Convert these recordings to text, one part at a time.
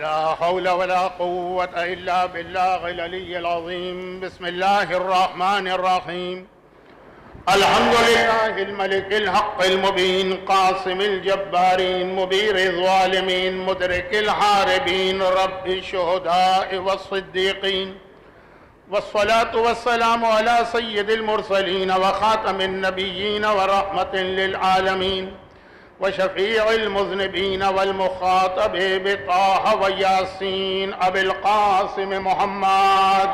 لا حول ولا قوة إلا بالله العلي العظيم. بسم الله الرحمن الرحيم. الحمد لله الملك الحق المبين قاسم الجبارين مبير الظالمين مدرك الحاربين رب الشهداء والصديقين، والصلاة والسلام على سيد المرسلين وخاتم النبيين ورحمة للعالمين وشفيع المذنبين والمخاطب بطه وياسين أبي القاسم محمد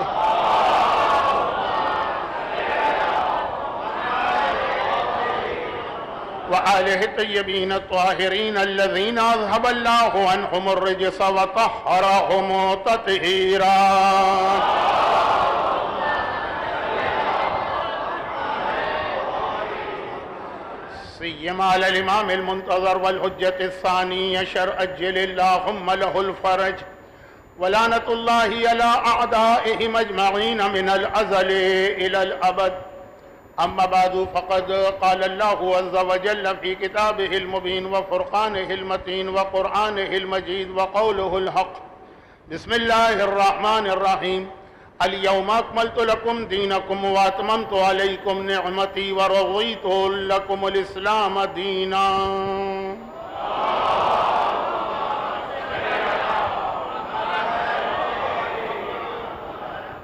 وآله الطيبين الطاهرين الذين أذهب الله عنهم الرجس وطهرهم تطهيرا. سيما على الإمام المنتظر والحجة الثاني شرع أجل اللهم له الفرج، ولعنة الله على أعدائهم أجمعين من الأزل إلى الأبد. أما بعد، فقد قال الله عز وجل في كتابه المبين وفرقانه المتين وقرآنه المجيد وقوله الحق. بسم الله الرحمن الرحيم. اليوم أكملت لكم دينكم وأتممت عليكم نعمتي ورضيت لكم الإسلام دينا.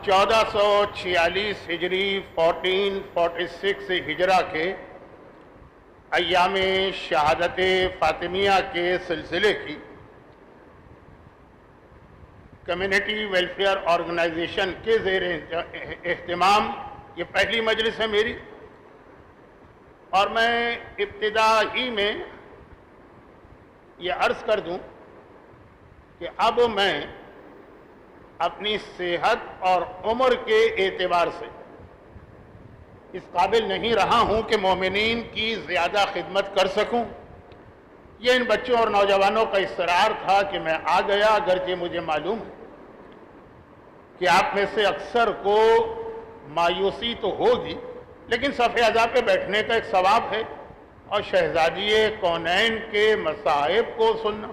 1446 ہجری 1446 ہجرہ کے ایام شہادت فاطمیہ کے سلسلے کی کمیونٹی ویلفیئر آرگنائزیشن کے زیر اہتمام یہ پہلی مجلس ہے میری، اور میں ابتدا ہی میں یہ عرض کر دوں کہ اب میں اپنی صحت اور عمر کے اعتبار سے اس قابل نہیں رہا ہوں کہ مومنین کی زیادہ خدمت کر سکوں. یہ ان بچوں اور نوجوانوں کا اصرار تھا کہ میں آ گیا، اگرچہ مجھے معلوم ہے کہ آپ میں سے اکثر کو مایوسی تو ہوگی، لیکن صف اعضاء پہ بیٹھنے کا ایک ثواب ہے اور شہزادی کونین کے مصائب کو سننا.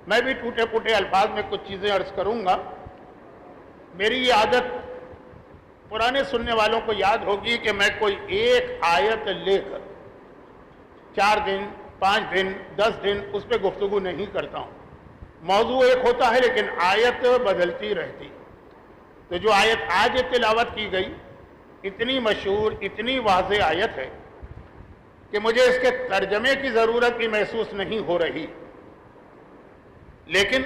میں بھی ٹوٹے پھوٹے الفاظ میں کچھ چیزیں عرض کروں گا. میری یہ عادت پرانے سننے والوں کو یاد ہوگی کہ میں کوئی ایک آیت لے کر 4 دن 5 دن 10 دن اس پہ گفتگو نہیں کرتا ہوں. موضوع ایک ہوتا ہے لیکن آیت بدلتی رہتی. تو جو آیت آج تلاوت کی گئی اتنی مشہور اتنی واضح آیت ہے کہ مجھے اس کے ترجمے کی ضرورت بھی محسوس نہیں ہو رہی، لیکن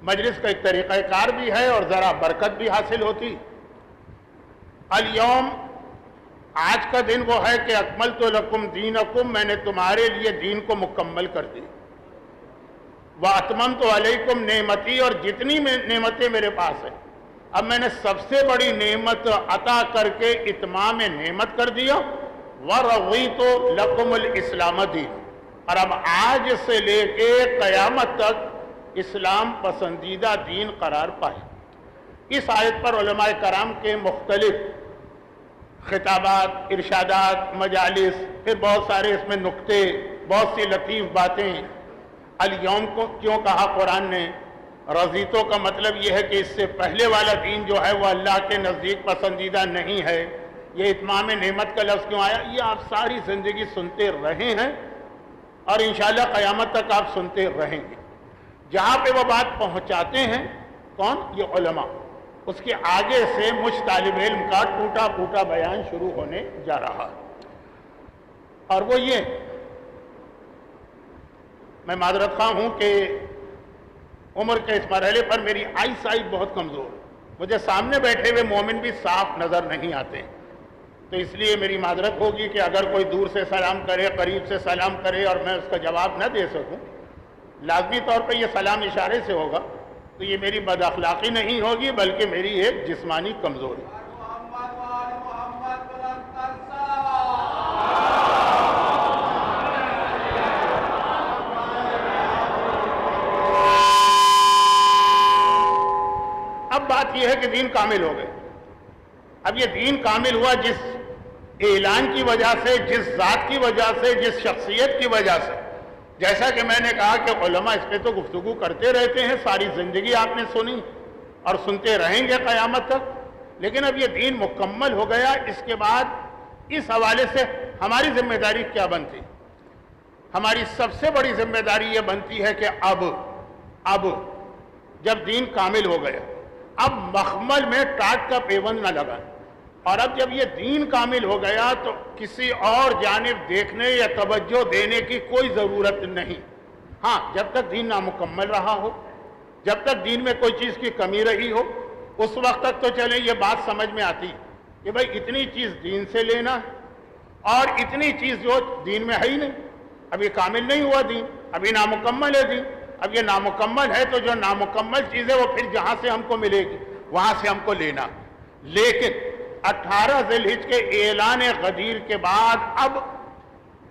مجلس کا ایک طریقہ کار بھی ہے اور ذرا برکت بھی حاصل ہوتی. الیوم، آج کا دن وہ ہے کہ اکملت لکم دینکم، میں نے تمہارے لیے دین کو مکمل کر دی. واتممت علیکم نعمتی، اور جتنی نعمتیں میرے پاس ہیں اب میں نے سب سے بڑی نعمت عطا کر کے اتمام نعمت کر دیا. ورضیت لکم الاسلام دین، اور اب آج سے لے کے قیامت تک اسلام پسندیدہ دین قرار پائے. اس آیت پر علماء کرام کے مختلف خطابات، ارشادات، مجالس، پھر بہت سارے اس میں نکتے، بہت سی لطیف باتیں. الیوم کو کیوں کہا قرآن نے؟ رضیتوں کا مطلب یہ ہے کہ اس سے پہلے والا دین جو ہے وہ اللہ کے نزدیک پسندیدہ نہیں ہے. یہ اتمام نعمت کا لفظ کیوں آیا؟ یہ آپ ساری زندگی سنتے رہے ہیں اور انشاءاللہ قیامت تک آپ سنتے رہیں گے. جہاں پہ وہ بات پہنچاتے ہیں کون؟ یہ علماء. اس کے آگے سے مجھ طالب علم کا ٹوٹا پھوٹا بیان شروع ہونے جا رہا ہے، اور وہ یہ، میں معذرت خواہ ہوں کہ عمر کے اس مرحلے پر میری آئی سائٹ بہت کمزور ہے. مجھے سامنے بیٹھے ہوئے مومن بھی صاف نظر نہیں آتے، تو اس لیے میری معذرت ہوگی کہ اگر کوئی دور سے سلام کرے، قریب سے سلام کرے اور میں اس کا جواب نہ دے سکوں، لازمی طور پہ یہ سلام اشارے سے ہوگا، تو یہ میری بد اخلاقی نہیں ہوگی بلکہ میری ایک جسمانی کمزوری. اب بات یہ ہے کہ دین کامل ہو گئے. اب یہ دین کامل ہوا جس اعلان کی وجہ سے، جس ذات کی وجہ سے، جس شخصیت کی وجہ سے جیسا کہ میں نے کہا کہ علماء اس پہ تو گفتگو کرتے رہتے ہیں، ساری زندگی آپ نے سنی اور سنتے رہیں گے قیامت تک، لیکن اب یہ دین مکمل ہو گیا، اس کے بعد اس حوالے سے ہماری ذمہ داری کیا بنتی؟ ہماری سب سے بڑی ذمہ داری یہ بنتی ہے کہ اب جب دین کامل ہو گیا، اب مخمل میں ٹاٹ کا پیوند نہ لگائیں، اور اب جب یہ دین کامل ہو گیا تو کسی اور جانب دیکھنے یا توجہ دینے کی کوئی ضرورت نہیں۔ ہاں، جب تک دین نامکمل رہا ہو، جب تک دین میں کوئی چیز کی کمی رہی ہو، اس وقت تک تو چلیں یہ بات سمجھ میں آتی کہ بھائی اتنی چیز دین سے لینا ہے اور اتنی چیز جو دین میں ہے ہی نہیں، اب یہ کامل نہیں ہوا دین، ابھی نامکمل ہے دین۔ اب یہ نامکمل ہے تو جو نامکمل چیز ہے وہ پھر جہاں سے ہم کو ملے گی وہاں سے ہم کو لینا۔ لیکن 18 ذی الحجہ کے اعلان غدیر کے بعد اب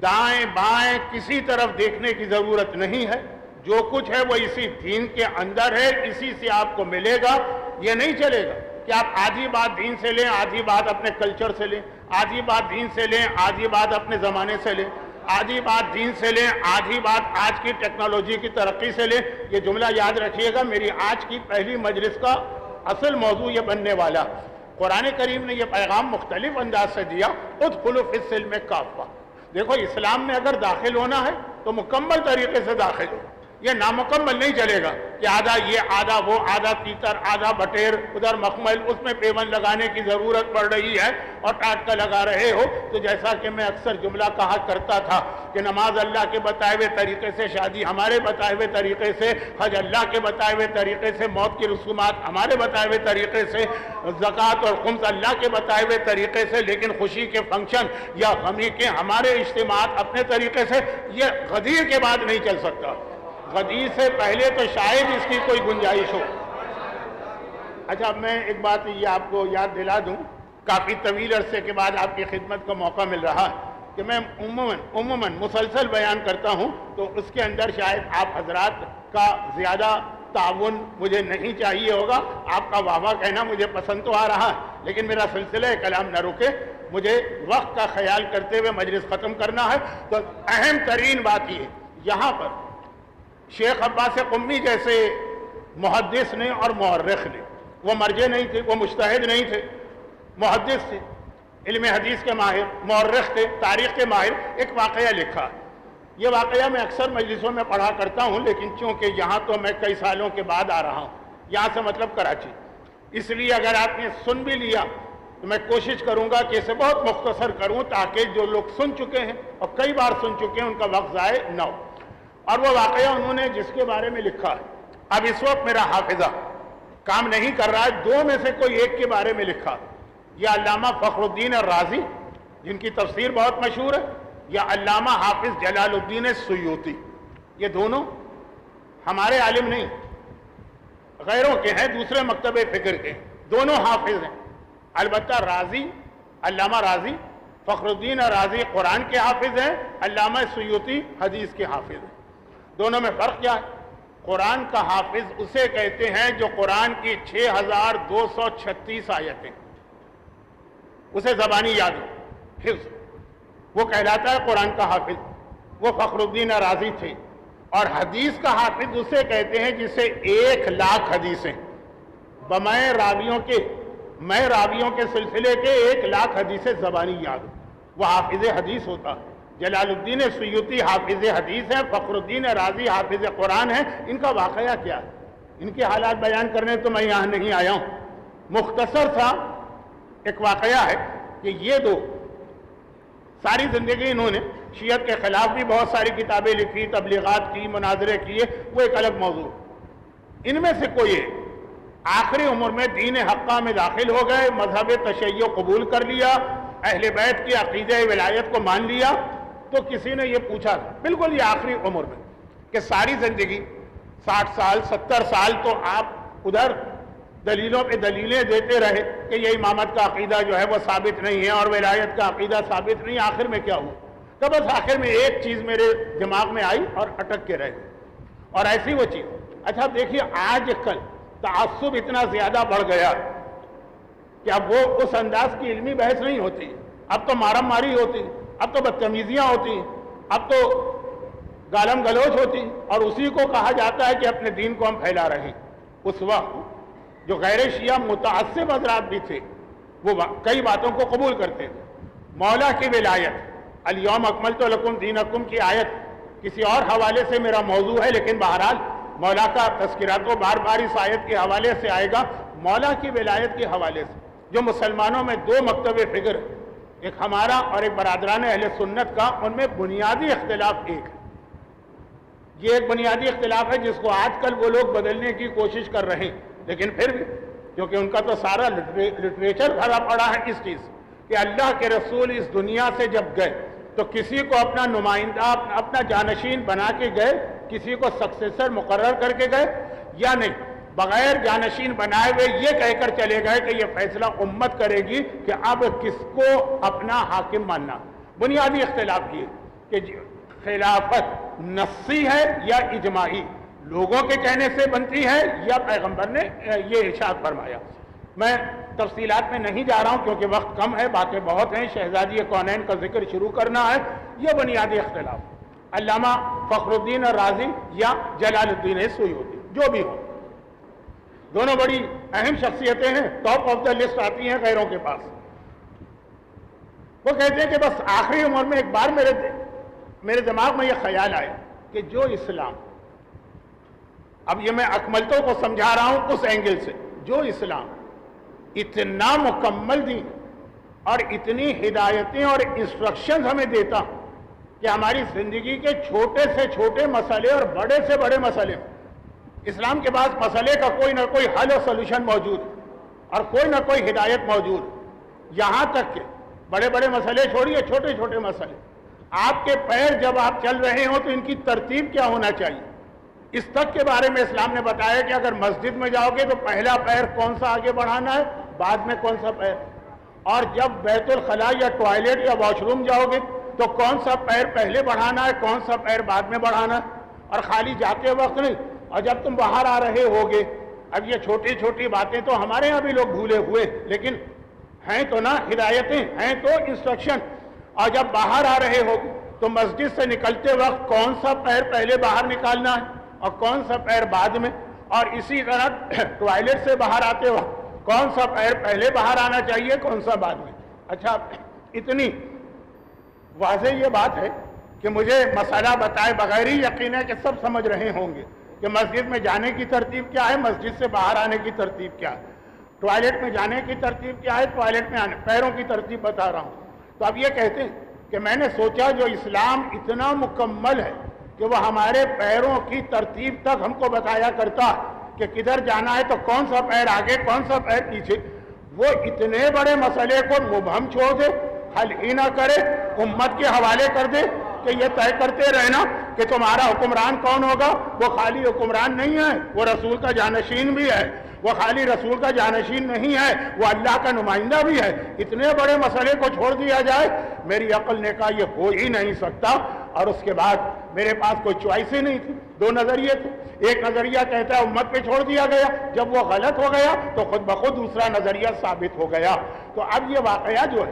دائیں بائیں کسی طرف دیکھنے کی ضرورت نہیں ہے، جو کچھ ہے وہ اسی دین کے اندر ہے، اسی سے آپ کو ملے گا۔ یہ نہیں چلے گا کہ آپ آدھی بات دین سے لیں، آدھی بات اپنے کلچر سے لیں، آدھی بات دین سے لیں، آدھی بات اپنے زمانے سے لیں، آدھی بات دین سے لیں، آدھی بات آج کی ٹیکنالوجی کی ترقی سے لیں۔ یہ جملہ یاد رکھیے گا، میری آج کی پہلی مجلس کا اصل موضوع یہ بننے والا۔ قرآن کریم نے یہ پیغام مختلف انداز سے دیا، ادخلوا فی السلم کافہ۔ دیکھو، اسلام میں اگر داخل ہونا ہے تو مکمل طریقے سے داخل ہو، یہ نامکمل نہیں چلے گا کہ آدھا یہ آدھا وہ، آدھا تیتر آدھا بٹیر، ادھر مخمل، اس میں پیون لگانے کی ضرورت پڑ رہی ہے اور ٹاٹ کا لگا رہے ہو۔ تو جیسا کہ میں اکثر جملہ کہا کرتا تھا کہ نماز اللہ کے بتائے ہوئے طریقے سے، شادی ہمارے بتائے ہوئے طریقے سے، حج اللہ کے بتائے ہوئے طریقے سے، موت کی رسومات ہمارے بتائے ہوئے طریقے سے، زکوٰۃ اور خمس اللہ کے بتائے ہوئے طریقے سے، لیکن خوشی کے فنکشن یا غمی کے ہمارے اجتماعات اپنے طریقے سے، یہ غدیر کے بعد نہیں چل سکتا۔ غدیر سے پہلے تو شاید اس کی کوئی گنجائش ہو۔ اچھا، اب میں ایک بات یہ آپ کو یاد دلا دوں، کافی طویل عرصے کے بعد آپ کی خدمت کا موقع مل رہا ہے کہ میں عموماً مسلسل بیان کرتا ہوں، تو اس کے اندر شاید آپ حضرات کا زیادہ تعاون مجھے نہیں چاہیے ہوگا۔ آپ کا واہ واہ کہنا مجھے پسند تو آ رہا ہے، لیکن میرا سلسلہ کلام نہ رکے، مجھے وقت کا خیال کرتے ہوئے مجلس ختم کرنا ہے۔ تو اہم ترین بات یہ، یہاں پر شیخ عباس قمی جیسے محدث نے اور مورخ نے، وہ مرجع نہیں تھے، وہ مجتہد نہیں تھے، محدث تھے، علم حدیث کے ماہر، مورخ تھے، تاریخ کے ماہر، ایک واقعہ لکھا۔ یہ واقعہ میں اکثر مجلسوں میں پڑھا کرتا ہوں، لیکن چونکہ یہاں تو میں کئی سالوں کے بعد آ رہا ہوں، یہاں سے مطلب کراچی، اس لیے اگر آپ نے سن بھی لیا تو میں کوشش کروں گا کہ اسے بہت مختصر کروں، تاکہ جو لوگ سن چکے ہیں اور کئی بار سن چکے ہیں ان کا وقت ضائع نہ ہو۔ اور وہ واقعہ انہوں نے جس کے بارے میں لکھا ہے، اب اس وقت میرا حافظہ کام نہیں کر رہا ہے، دو میں سے کوئی ایک کے بارے میں لکھا، یا علامہ فخر الدین الرازی جن کی تفسیر بہت مشہور ہے، یا علامہ حافظ جلال الدین السیوطی۔ یہ دونوں ہمارے عالم نہیں، غیروں کے ہیں، دوسرے مکتب فکر کے، دونوں حافظ ہیں۔ البتہ رازی، علامہ رازی، فخر الدین الرازی قرآن کے حافظ ہیں، علامہ سیوطی حدیث کے حافظ ہیں۔ دونوں میں فرق کیا ہے؟ قرآن کا حافظ اسے کہتے ہیں جو قرآن کی 6236 آیتیں اسے زبانی یاد ہو، حفظ، وہ کہلاتا ہے قرآن کا حافظ، وہ فخر الدین الرازی تھے۔ اور حدیث کا حافظ اسے کہتے ہیں جسے 1,00,000 حدیثیں بمائے راویوں کے سلسلے کے 1,00,000 حدیثیں زبانی یاد ہو، وہ حافظ حدیث ہوتا ہے۔ جلال الدین سیوطی حافظ حدیث ہیں، فخر الدین رازی حافظ قرآن ہیں۔ ان کا واقعہ کیا ہے؟ ان کے حالات بیان کرنے تو میں یہاں نہیں آیا ہوں، مختصر سا ایک واقعہ ہے کہ یہ دو ساری زندگی انہوں نے شیعت کے خلاف بھی بہت ساری کتابیں لکھی، تبلیغات کی، مناظرے کیے، وہ ایک الگ موضوع۔ ان میں سے کوئی ہے آخری عمر میں دین حقہ میں داخل ہو گئے، مذہب تشیع قبول کر لیا، اہل بیت کی عقیدہ ولایت کو مان لیا۔ تو کسی نے یہ پوچھا تھا، بالکل یہ آخری عمر میں، کہ ساری زندگی 60 سال 70 سال تو آپ ادھر دلیلوں پہ دلیلیں دیتے رہے کہ یہ امامت کا عقیدہ جو ہے وہ ثابت نہیں ہے اور ولایت کا عقیدہ ثابت نہیں، آخر میں کیا ہوا؟ تو بس آخر میں ایک چیز میرے دماغ میں آئی اور اٹک کے رہ گئی، اور ایسی وہ چیز۔ اچھا دیکھیے، آج کل تعصب اتنا زیادہ بڑھ گیا کہ اب وہ اس انداز کی علمی بحث نہیں ہوتی، اب تو مارم ماری ہوتی، اب تو بدتمیزیاں ہوتی، اب تو گالم گلوچ ہوتی اور اسی کو کہا جاتا ہے کہ اپنے دین کو ہم پھیلا رہے ہیں۔ اس وقت جو غیر شیعہ متعصب حضرات بھی تھے وہ کئی باتوں کو قبول کرتے تھے۔ مولا کی ولایت، الیوم اکملت لکم دینکم کی آیت کسی اور حوالے سے میرا موضوع ہے، لیکن بہرحال مولا کا تذکرہ تو بار بار اس آیت کے حوالے سے آئے گا۔ مولا کی ولایت کے حوالے سے جو مسلمانوں میں دو مکتب فکر ہے، ایک ہمارا اور ایک برادران اہل سنت کا، ان میں بنیادی اختلاف ایک ہے۔ یہ ایک بنیادی اختلاف ہے جس کو آج کل وہ لوگ بدلنے کی کوشش کر رہے ہیں، لیکن پھر بھی کیونکہ ان کا تو سارا لٹریچر بھرا پڑا ہے اس چیز کہ اللہ کے رسول اس دنیا سے جب گئے تو کسی کو اپنا نمائندہ، اپنا جانشین بنا کے گئے، کسی کو سکسیسر مقرر کر کے گئے یا نہیں، بغیر جانشین بنائے ہوئے یہ کہہ کر چلے گئے کہ یہ فیصلہ امت کرے گی کہ اب کس کو اپنا حاکم ماننا۔ بنیادی اختلاف یہ کہ خلافت نصی ہے یا اجماعی، لوگوں کے کہنے سے بنتی ہے یا پیغمبر نے یہ ارشاد فرمایا۔ میں تفصیلات میں نہیں جا رہا ہوں کیونکہ وقت کم ہے، باتیں بہت ہیں، شہزادی کونین کا ذکر شروع کرنا ہے۔ یہ بنیادی اختلاف علامہ فخر الدین رازی یا جلال الدین سیوطی جو بھی ہو، دونوں بڑی اہم شخصیتیں ہیں، ٹاپ آف دا لسٹ آتی ہیں غیروں کے پاس۔ وہ کہتے ہیں کہ بس آخری عمر میں ایک بار میرے دماغ میں یہ خیال آیا کہ جو اسلام، اب یہ میں اکملتوں کو سمجھا رہا ہوں اس اینگل سے، جو اسلام اتنا مکمل دین اور اتنی ہدایتیں اور انسٹرکشنز ہمیں دیتا کہ ہماری زندگی کے چھوٹے سے چھوٹے مسئلے اور بڑے سے بڑے مسئلے، اسلام کے پاس مسئلے کا کوئی نہ کوئی حل اور سلوشن موجود اور کوئی نہ کوئی ہدایت موجود، یہاں تک کہ بڑے بڑے مسئلے چھوڑیے، چھوٹے چھوٹے مسئلے، آپ کے پیر جب آپ چل رہے ہوں تو ان کی ترتیب کیا ہونا چاہیے، اس تک کے بارے میں اسلام نے بتایا کہ اگر مسجد میں جاؤ گے تو پہلا پیر کون سا آگے بڑھانا ہے، بعد میں کون سا پیر، اور جب بیت الخلا یا ٹوائلٹ یا واش روم جاؤ گے تو کون سا پیر پہلے بڑھانا ہے، کون سا پیر بعد میں بڑھانا ہے، اور خالی جاتے وقت نہیں، اور جب تم باہر آ رہے ہوگے۔ اب یہ چھوٹی چھوٹی باتیں تو ہمارے یہاں بھی لوگ بھولے ہوئے، لیکن ہیں تو نا ہدایتیں، ہیں تو انسٹرکشن۔ اور جب باہر آ رہے ہوگے تو مسجد سے نکلتے وقت کون سا پیر پہلے باہر نکالنا ہے اور کون سا پیر بعد میں، اور اسی طرح ٹوائلٹ سے باہر آتے وقت کون سا پیر پہلے باہر آنا چاہیے، کون سا بعد میں۔ اچھا، اتنی واضح یہ بات ہے کہ مجھے مسئلہ بتائے بغیر ہی یقین ہے کہ سب سمجھ رہے ہوں گے کہ مسجد میں جانے کی ترتیب کیا ہے، مسجد سے باہر آنے کی ترتیب کیا ہے، ٹوائلٹ میں جانے کی ترتیب کیا ہے، ٹوائلٹ میں آنے، پیروں کی ترتیب بتا رہا ہوں۔ تو اب یہ کہتے ہیں کہ میں نے سوچا جو اسلام اتنا مکمل ہے کہ وہ ہمارے پیروں کی ترتیب تک ہم کو بتایا کرتا کہ کدھر جانا ہے تو کون سا پیر آگے کون سا پیر پیچھے، وہ اتنے بڑے مسئلے کو مبہم چھوڑ دے، حل ہی نہ کرے، امت کے حوالے کر دے کہ یہ طے کرتے رہنا کہ تمہارا حکمران کون ہوگا۔ وہ خالی حکمران نہیں ہے، وہ رسول کا جانشین بھی ہے، وہ خالی رسول کا جانشین نہیں ہے، وہ اللہ کا نمائندہ بھی ہے۔ اتنے بڑے مسئلے کو چھوڑ دیا جائے، میری عقل نے کہا یہ ہو ہی نہیں سکتا۔ اور اس کے بعد میرے پاس کوئی چوائس ہی نہیں تھی، دو نظریے تھے۔ ایک نظریہ کہتا ہے امت پہ چھوڑ دیا گیا، جب وہ غلط ہو گیا تو خود بخود دوسرا نظریہ ثابت ہو گیا۔ تو اب یہ واقعہ جو ہے،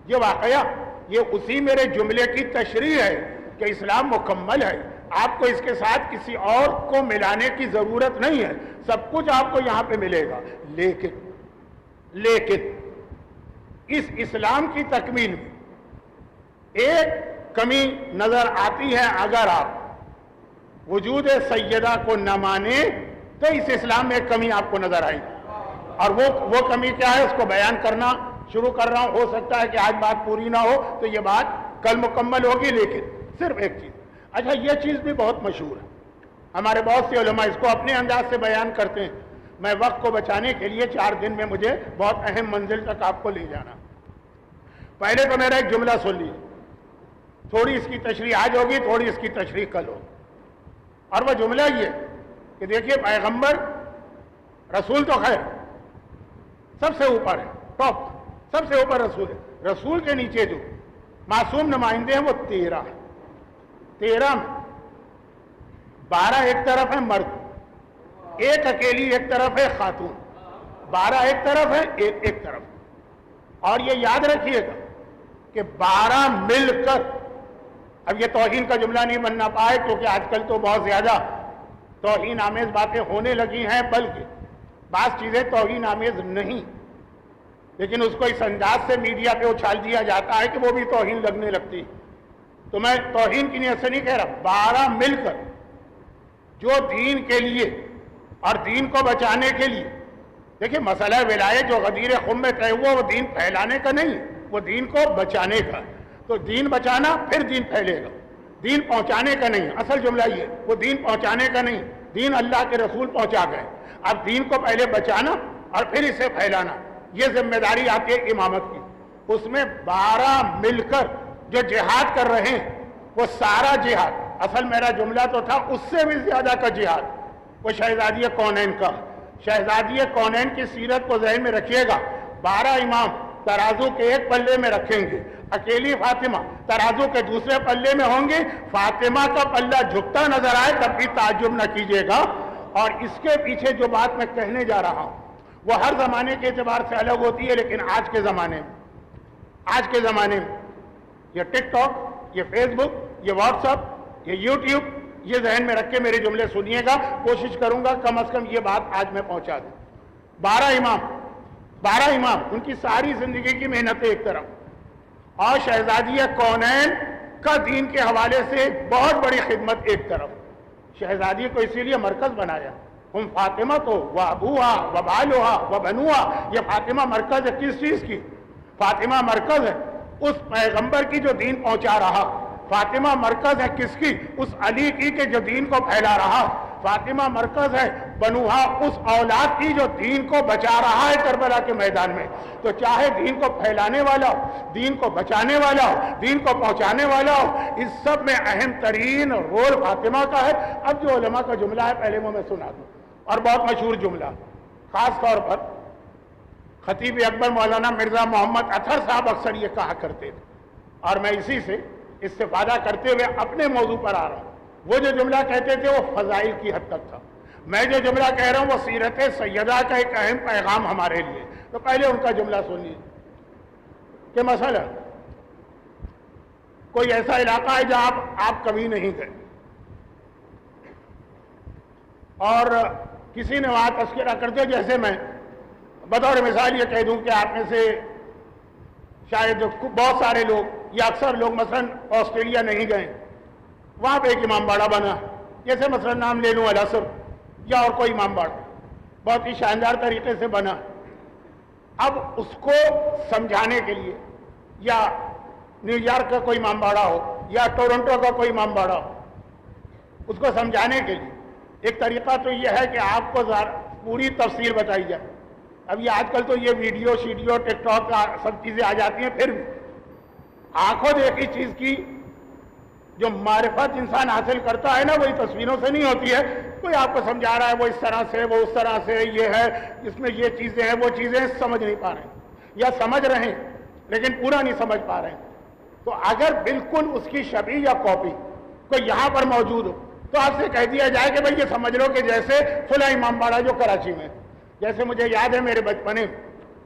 یہ واقعہ یہ اسی میرے جملے کی تشریح ہے کہ اسلام مکمل ہے، آپ کو اس کے ساتھ کسی اور کو ملانے کی ضرورت نہیں ہے، سب کچھ آپ کو یہاں پہ ملے گا۔ لیکن اس اسلام کی تکمیل میں ایک کمی نظر آتی ہے، اگر آپ وجود سیدہ کو نہ مانیں تو اس اسلام میں ایک کمی آپ کو نظر آئے گی، اور وہ کمی کیا ہے اس کو بیان کرنا شروع کر رہا ہوں۔ ہو سکتا ہے کہ آج بات پوری نہ ہو تو یہ بات کل مکمل ہوگی، لیکن صرف ایک چیز۔ اچھا، یہ چیز بھی بہت مشہور ہے، ہمارے بہت سے علماء اس کو اپنے انداز سے بیان کرتے ہیں۔ میں وقت کو بچانے کے لیے 4 دن میں مجھے بہت اہم منزل تک آپ کو لے جانا۔ پہلے تو میرا ایک جملہ سن لیجیے، تھوڑی اس کی تشریح آج ہوگی، تھوڑی اس کی تشریح کل ہوگی، اور وہ جملہ یہ کہ دیکھیے پیغمبر رسول تو خیر سب سے اوپر ہے، ٹاپ، سب سے اوپر رسول ہے، رسول کے نیچے جو معصوم نمائندے ہیں وہ 13 ہیں۔ 13 میں 12 ایک طرف ہے مرد، ایک اکیلی ایک طرف ہے خاتون، 12 ایک طرف ہے ایک طرف۔ اور یہ یاد رکھیے گا کہ 12 مل کر اب یہ توہین کا جملہ نہیں بننا پائے کیونکہ آج کل تو بہت زیادہ توہین آمیز باتیں ہونے لگی ہیں، بلکہ بعض چیزیں توہین آمیز نہیں، لیکن اس کو اس انداز سے میڈیا پہ اچھال دیا جاتا ہے کہ وہ بھی توہین لگنے لگتی۔ تو میں توہین کی نیت سے نہیں کہہ رہا، 12 مل کر جو دین کے لیے اور دین کو بچانے کے لیے، دیکھیں مسئلہ ولایت جو غدیر خم میں طے ہوا وہ دین پھیلانے کا نہیں، وہ دین کو بچانے کا۔ تو دین بچانا پھر دین پھیلے گا، دین پہنچانے کا نہیں۔ اصل جملہ یہ، وہ دین پہنچانے کا نہیں، دین اللہ کے رسول پہنچا گئے، اب دین کو پہلے بچانا اور پھر اسے پھیلانا، یہ ذمہ داری آتی ہے امامت کی۔ اس میں 12 مل کر جو جہاد کر رہے ہیں وہ سارا جہاد، اصل میرا جملہ تو تھا اس سے بھی زیادہ کا جہاد، وہ شہزادی کونین کا۔ شہزادی کونین کی سیرت کو ذہن میں رکھیے گا، 12 امام ترازو کے ایک پلے میں رکھیں گے، اکیلی فاطمہ ترازو کے دوسرے پلے میں ہوں گے، فاطمہ کا پلہ جھکتا نظر آئے تب بھی تعجب نہ کیجیے گا۔ اور اس کے پیچھے جو بات میں کہنے جا رہا ہوں وہ ہر زمانے کے اعتبار سے الگ ہوتی ہے، لیکن آج کے زمانے میں یہ ٹک ٹاک، یہ فیس بک، یہ واٹس ایپ، یہ یوٹیوب، یہ ذہن میں رکھ کے میرے جملے سنیے گا، کوشش کروں گا کم از کم یہ بات آج میں پہنچا دوں۔ 12 امام ان کی ساری زندگی کی محنتیں ایک طرف، اور شہزادی کونین کا دین کے حوالے سے بہت بڑی خدمت ایک طرف۔ شہزادی کو اسی لیے مرکز بنایا، ہم فاطمہ تو و ابوہا و بالوہا و بنوہا، یہ فاطمہ مرکز ہے کس چیز کی؟ فاطمہ مرکز ہے اس پیغمبر کی جو دین پہنچا رہا، فاطمہ مرکز ہے کس کی؟ اس علی کی کہ جو دین کو پھیلا رہا، فاطمہ مرکز ہے بنوہا اس اولاد کی جو دین کو بچا رہا ہے کربلا کے میدان میں۔ تو چاہے دین کو پھیلانے والا ہو، دین کو بچانے والا ہو، دین کو پہنچانے والا ہو، اس سب میں اہم ترین رول فاطمہ کا ہے۔ اب جو علماء کا جملہ ہے پہلے وہ میں سنا دوں، اور بہت مشہور جملہ، خاص طور پر خطیب اکبر مولانا مرزا محمد اطہر صاحب اکثر یہ کہا کرتے تھے، اور میں اسی سے استفادہ کرتے ہوئے اپنے موضوع پر آ رہا ہوں۔ وہ جو جملہ کہتے تھے وہ فضائل کی حد تک تھا، میں جو جملہ کہہ رہا ہوں وہ سیرت سیدہ کا ایک اہم پیغام ہمارے لیے۔ تو پہلے ان کا جملہ سنیے کہ مثلا کوئی ایسا علاقہ ہے جہاں آپ کبھی نہیں گئے، اور کسی نے وہاں تذکرہ کرتے، جیسے میں بطور مثال یہ کہہ دوں کہ آپ میں سے شاید بہت سارے لوگ یا اکثر لوگ مثلا آسٹریلیا نہیں گئے، وہاں پہ ایک امام باڑہ بنا، جیسے مثلا نام لے لوں الاسر یا اور کوئی امام باڑہ، بہت ہی شاندار طریقے سے بنا۔ اب اس کو سمجھانے کے لیے، یا نیو یارک کا کوئی امام باڑہ ہو یا ٹورنٹو کا کوئی امام باڑہ ہو، اس کو سمجھانے کے لیے ایک طریقہ تو یہ ہے کہ آپ کو پوری تفصیل بتائی جائے۔ اب یہ آج کل تو یہ ویڈیو شیڈیو ٹک ٹاک کا سب چیزیں آ جاتی ہیں، پھر بھی آنکھوں دیکھی چیز کی جو معرفت انسان حاصل کرتا ہے نا، وہی تصویروں سے نہیں ہوتی ہے۔ کوئی آپ کو سمجھا رہا ہے وہ اس طرح سے، وہ اس طرح سے، یہ ہے اس میں یہ چیزیں ہیں، وہ چیزیں سمجھ نہیں پا رہے ہیں، یا سمجھ رہے ہیں لیکن پورا نہیں سمجھ پا رہے ہیں۔ تو اگر بالکل اس کی شبیہ یا کاپی کوئی یہاں پر موجود ہو تو آپ سے کہہ دیا جائے کہ بھئی یہ سمجھ لو کہ جیسے فلاں امام باڑہ جو کراچی میں، جیسے مجھے یاد ہے میرے بچپنے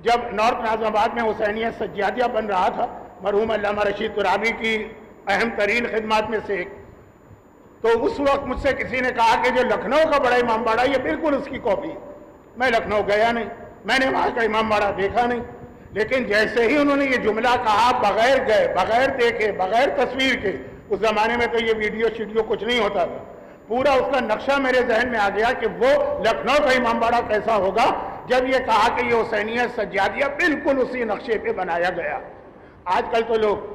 جب نارتھ ناظم آباد میں حسینیہ سجادیہ بن رہا تھا، مرحوم علامہ رشید ترابی کی اہم ترین خدمات میں سے ایک، تو اس وقت مجھ سے کسی نے کہا کہ جو لکھنؤ کا بڑا امام باڑہ یہ بالکل اس کی کاپی ہے۔ میں لکھنؤ گیا نہیں، میں نے وہاں کا امام باڑہ دیکھا نہیں، لیکن جیسے ہی انہوں نے یہ جملہ کہا، بغیر گئے، بغیر دیکھے، بغیر تصویر کے، اس زمانے میں تو یہ ویڈیو شیڈیو کچھ نہیں ہوتا تھا، پورا اس کا نقشہ میرے ذہن میں آ گیا کہ وہ لکھنؤ کا امام باڑہ کیسا ہوگا جب یہ کہا کہ یہ حسینیہ سجادیہ بالکل اسی نقشے پہ بنایا گیا۔ آج کل تو لوگ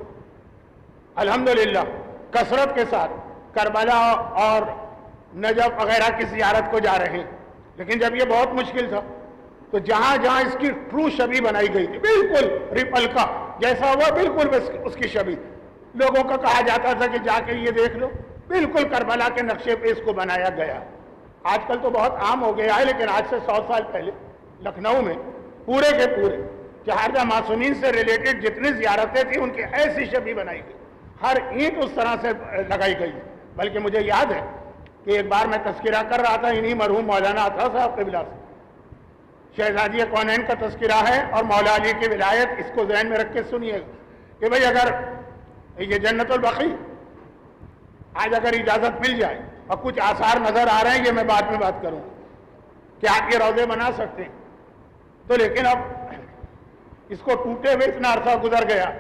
الحمدللہ کثرت کے ساتھ کربلا اور نجف وغیرہ کی زیارت کو جا رہے ہیں، لیکن جب یہ بہت مشکل تھا تو جہاں جہاں اس کی ٹرو شبیہ بنائی گئی تھی، بالکل ریپلکا جیسا ہوا، بالکل اس کی شبیہ، لوگوں کا کہا جاتا تھا کہ جا کے یہ دیکھ لو، بالکل کربلا کے نقشے پہ اس کو بنایا گیا۔ آج کل تو بہت عام ہو گیا ہے، لیکن آج سے 100 سال پہلے لکھنؤ میں پورے کے پورے چہاردہ معصومین سے ریلیٹڈ جتنی زیارتیں تھیں ان کی ایسی شبیہ بنائی گئی، ہر اینٹ اس طرح سے لگائی گئی۔ بلکہ مجھے یاد ہے کہ ایک بار میں تذکرہ کر رہا تھا انہی مرحوم مولانا اطہر صاحب قبلہ سے، شہزادی کونین کا تذکرہ ہے اور مولا علی کی ولایت، اس کو ذہن میں رکھ کے سنیے گا کہ بھئی اگر یہ جنت البقیع آج اگر اجازت مل جائے اور کچھ آثار نظر آ رہے ہیں، یہ میں بعد میں بات کروں کہ آپ یہ روضے بنا سکتے ہیں تو، لیکن اب اس کو ٹوٹے ہوئے اتنا عرصہ گزر گیا،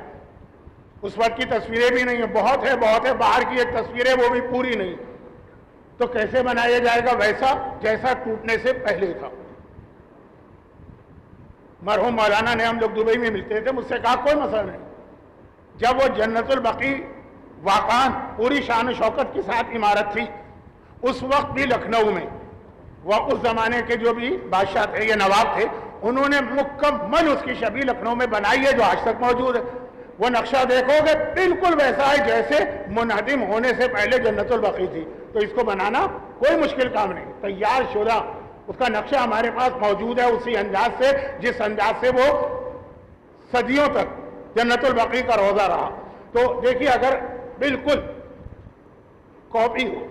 اس وقت کی تصویریں بھی نہیں ہیں، بہت ہے باہر کی ایک تصویر ہے وہ بھی پوری نہیں، تو کیسے بنایا جائے گا ویسا جیسا ٹوٹنے سے پہلے تھا؟ مرحوم مولانا نے، ہم لوگ دبئی میں ملتے تھے، مجھ سے کہا کوئی مسئلہ نہیں، جب وہ جنت البقیع واقعاً پوری شان و شوکت کے ساتھ عمارت تھی، اس وقت بھی لکھنؤ میں وہ اس زمانے کے جو بھی بادشاہ تھے یا نواب تھے، انہوں نے مکمل اس کی شبیہ لکھنؤ میں بنائی ہے جو آج تک موجود ہے۔ وہ نقشہ دیکھو گے بالکل ویسا ہے جیسے منہدم ہونے سے پہلے جنت البقیع تھی، تو اس کو بنانا کوئی مشکل کام نہیں، تیار شدہ اس کا نقشہ ہمارے پاس موجود ہے، اسی انداز سے جس انداز سے وہ صدیوں تک جنت البقیع کا روضہ رہا۔ تو دیکھیے اگر بالکل کاپی ہو،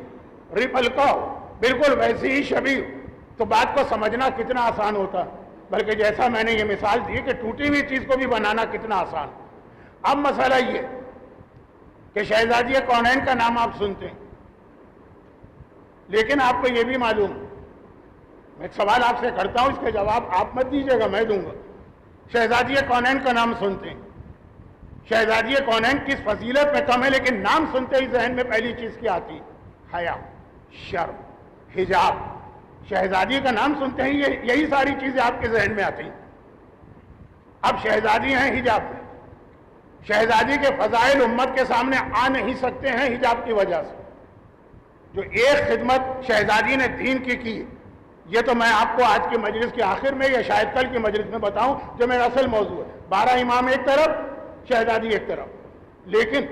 ریپلکا ہو، بالکل ویسی ہی شبیہ، تو بات کو سمجھنا کتنا آسان ہوتا، بلکہ جیسا میں نے یہ مثال دی کہ ٹوٹی ہوئی چیز کو بھی بنانا کتنا آسان۔ اب مسئلہ یہ کہ شہزادی کونین کا نام آپ سنتے ہیں، لیکن آپ کو یہ بھی معلوم، میں ایک سوال آپ سے کرتا ہوں، اس کے جواب آپ مت دیجیے گا، میں دوں گا۔ شہزادی کونین کا نام سنتے ہیں، شہزادی کونین کس فضیلت میں کم ہے، لیکن نام سنتے ہی ذہن میں پہلی چیز کیا آتی؟ حیا، شرم، حجاب۔ شہزادی کا نام سنتے ہی یہی ساری چیزیں آپ کے ذہن میں آتی ہیں۔ اب شہزادی ہیں حجاب میں، شہزادی کے فضائل امت کے سامنے آ نہیں سکتے ہیں حجاب کی وجہ سے۔ جو ایک خدمت شہزادی نے دین کی، یہ تو میں آپ کو آج کی مجلس کے آخر میں یا شاید کل کی مجلس میں بتاؤں جو میرا اصل موضوع ہے۔ 12 امام ایک طرف، شہزادی ایک طرف، لیکن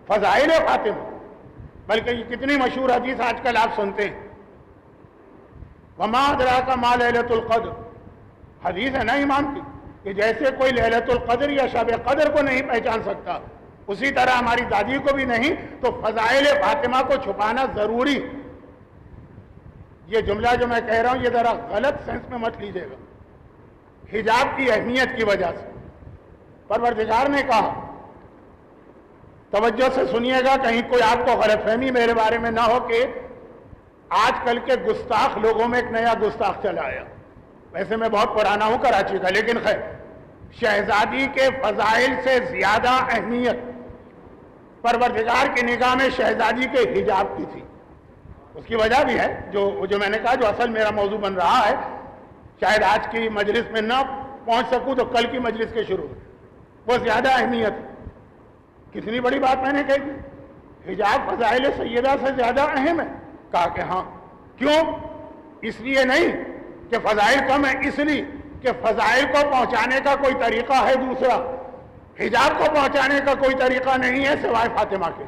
فضائل فاطمہ، بلکہ یہ کتنی مشہور حدیث آج کل آپ سنتے ہیں، وما ادراک ما لیلۃ القدر، حدیث ہے نا امام کی کہ جیسے کوئی لیلۃ القدر یا شب قدر کو نہیں پہچان سکتا، اسی طرح ہماری دادی کو بھی نہیں، تو فضائل فاطمہ کو چھپانا ضروری۔ یہ جملہ جو میں کہہ رہا ہوں یہ ذرا غلط سینس میں مت لیجیے گا، حجاب کی اہمیت کی وجہ سے پروردگار نے کہا، توجہ سے سنیے گا کہیں کوئی آپ کو غلط فہمی میرے بارے میں نہ ہو کہ آج کل کے گستاخ لوگوں میں ایک نیا گستاخ چلا آیا، ویسے میں بہت پرانا ہوں کراچی کا، لیکن خیر، شہزادی کے فضائل سے زیادہ اہمیت پروردگار کی نگاہ میں شہزادی کے حجاب کی تھی۔ اس کی وجہ بھی ہے جو میں نے کہا، جو اصل میرا موضوع بن رہا ہے، شاید آج کی مجلس میں نہ پہنچ سکوں تو کل کی مجلس کے شروع میں وہ زیادہ اہمیت ہے۔ کتنی بڑی بات میں نے کہی، حجاب فضائل سیدہ سے زیادہ اہم ہے۔ کہا کہ ہاں، کیوں؟ اس لیے نہیں کہ فضائل کم ہے، اس لیے کہ فضائل کو پہنچانے کا کوئی طریقہ ہے دوسرا، حجاب کو پہنچانے کا کوئی طریقہ نہیں ہے سوائے فاطمہ کے۔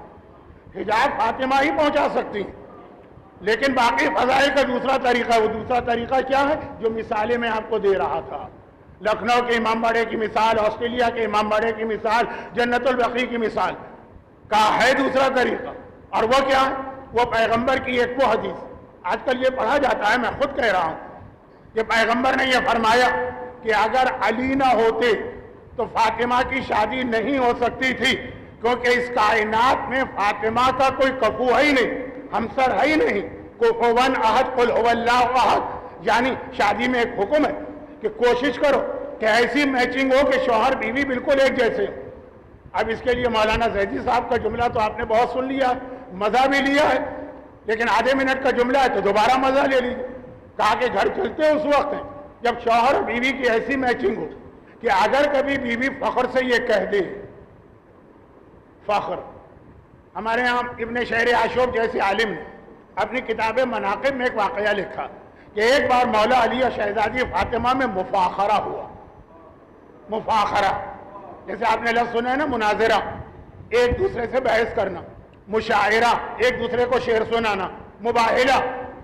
حجاب فاطمہ ہی پہنچا سکتی ہیں، لیکن باقی فضائل کا دوسرا طریقہ ہے۔ وہ دوسرا طریقہ کیا ہے؟ جو مثالیں میں آپ کو دے رہا تھا، لکھنؤ کے امام باڑے کی مثال، آسٹریلیا کے امام باڑے کی مثال، جنت البقیع کی مثال، کہا ہے دوسرا طریقہ، اور وہ کیا ہے؟ وہ پیغمبر کی ایک وہ حدیث، آج کل یہ پڑھا جاتا ہے، میں خود کہہ رہا ہوں کہ پیغمبر نے یہ فرمایا کہ اگر علی نہ ہوتے تو فاطمہ کی شادی نہیں ہو سکتی تھی، کیونکہ اس کائنات میں فاطمہ کا کوئی کفو ہے ہی نہیں، ہمسر ہے ہی نہیں، کفوان احد قل هو اللہ احد۔ یعنی شادی میں ایک حکم ہے کہ کوشش کرو کہ ایسی میچنگ ہو کہ شوہر بیوی بالکل ایک جیسے ہو۔ اب اس کے لیے مولانا زیدی صاحب کا جملہ تو آپ نے بہت سن لیا ہے، مزہ بھی لیا ہے، لیکن آدھے منٹ کا جملہ ہے تو دوبارہ مزہ لے لیجیے۔ کہا کہ گھر چلتے اس وقت ہیں جب شوہر بیوی کی ایسی میچنگ ہو کہ اگر کبھی بیوی فخر سے یہ کہہ دے، فخر، ہمارے ہاں ابن شہر عاشور جیسے عالم نے اپنی کتاب مناقب میں ایک واقعہ لکھا کہ ایک بار مولا علی اور شہزادی فاطمہ میں مفاخرہ ہوا۔ مفاخرہ جیسے آپ نے لفظ سنا ہے نا، مناظرہ، ایک دوسرے سے بحث کرنا، مشاعرہ، ایک دوسرے کو شعر سنانا، مباہلہ،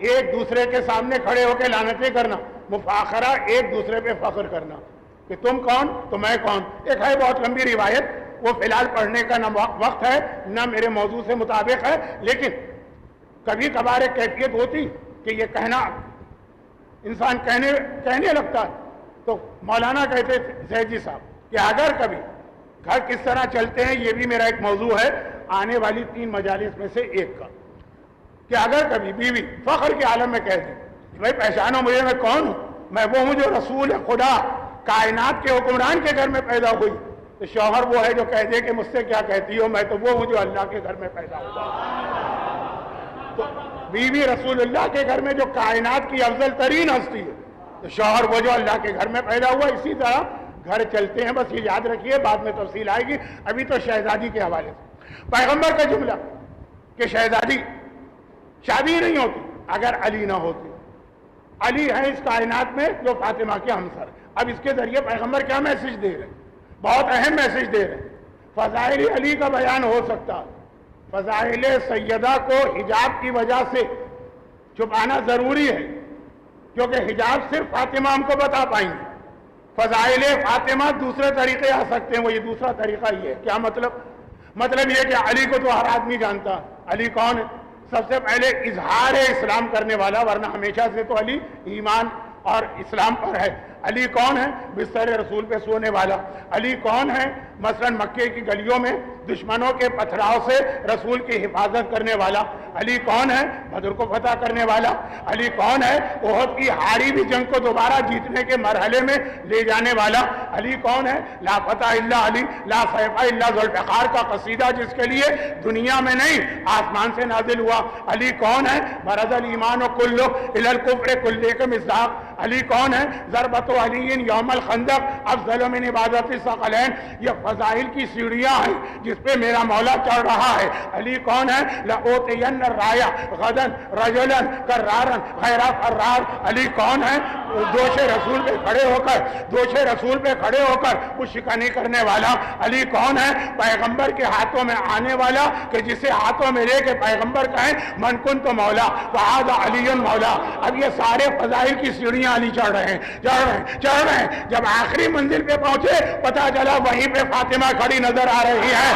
ایک دوسرے کے سامنے کھڑے ہو کے لعنتیں کرنا، مفاخرہ، ایک دوسرے پہ فخر کرنا کہ تم کون تو میں کون۔ ایک ہے بہت لمبی روایت، وہ فی الحال پڑھنے کا نہ وقت ہے نہ میرے موضوع سے مطابق ہے، لیکن کبھی کبھار ایک کیفیت ہوتی کہ یہ کہنا انسان کہنے لگتا ہے۔ تو مولانا کہتے تھے زیدی صاحب کہ اگر کبھی گھر کس طرح چلتے ہیں، یہ بھی میرا ایک موضوع ہے، آنے والی 3 مجالس میں سے ایک کا، کہ اگر کبھی بیوی فخر کے عالم میں کہہ دی کہ بھائی پہچانو مجھے، میں کون ہوں، میں وہ ہوں جو رسول خدا کائنات کے حکمران کے گھر میں پیدا ہوئی، تو شوہر وہ ہے جو کہہ دے کہ مجھ سے کیا کہتی ہو، میں تو وہ ہوں جو اللہ کے گھر میں پیدا ہوا۔ تو بیوی رسول اللہ کے گھر میں جو کائنات کی افضل ترین ہستی ہے، تو شوہر وہ جو اللہ کے گھر میں پیدا ہوا۔ اسی طرح گھر چلتے ہیں، بس یہ یاد رکھیے، بعد میں تفصیل آئے گی، ابھی تو شہزادی کے حوالے سے پیغمبر کا جملہ کہ شہزادی شادی نہیں ہوتی اگر علی نہ ہوتی۔ علی ہے اس کائنات میں جو فاطمہ کے ہمسر۔ اب اس کے ذریعے پیغمبر کیا میسج دے رہے ہیں؟ بہت اہم میسج دے رہے ہیں۔ فضائل علی کا بیان ہو سکتا، فضائل سیدہ کو حجاب کی وجہ سے چھپانا ضروری ہے، کیونکہ حجاب صرف فاطمہ ہم کو بتا پائیں گے۔ فضائل فاطمہ دوسرے طریقے آ سکتے ہیں، وہ یہ دوسرا طریقہ یہ ہے۔ کیا مطلب یہ کہ علی کو تو ہر آدمی جانتا۔ علی کون ہے؟ سب سے پہلے اظہار اسلام کرنے والا، ورنہ ہمیشہ سے تو علی ایمان اور اسلام پر ہے۔ علی کون ہے؟ بستر رسول پہ سونے والا۔ علی کون ہے؟ مثلا مکے کی گلیوں میں دشمنوں کے پتھراؤ سے رسول کی حفاظت کرنے والا۔ علی کون ہے؟ بدر کو فتح کرنے والا۔ علی کون ہے؟ احد کی ہاری بھی جنگ کو دوبارہ جیتنے کے مرحلے میں لے جانے والا۔ علی کون ہے؟ لا فتح الا علی، لا سیف الا ذوالفقار کا قصیدہ جس کے لیے دنیا میں نہیں آسمان سے نازل ہوا۔ علی کون ہے؟ برز الایمان کلہ الی الکفر کلہ مصداق۔ علی کون ہے؟ ضربت علی یوم الخندق افضل من عبادت الثقلین۔ یہ فضائل کی سیڑھیاں ہیں جس پہ میرا مولا چڑھ رہا ہے۔ علی کون ہے؟ لأوتین الرایا غدا رجلا کرارا غیر فرار۔ علی کون ہے؟ دوش رسول پہ کھڑے ہو کر کچھ شکنی کرنے والا۔ علی کون ہے؟ پیغمبر کے ہاتھوں میں آنے والا، کہ جسے ہاتھوں میں لے کے پیغمبر کہیں من کنت مولا فہذا علی مولا۔ اب یہ سارے فضائل کی سیڑھیاں علی چڑھ رہے ہیں۔ جب آخری منزل پہ پہنچے پتہ چلا وہیں پہ فاطمہ کھڑی نظر آ رہی ہے۔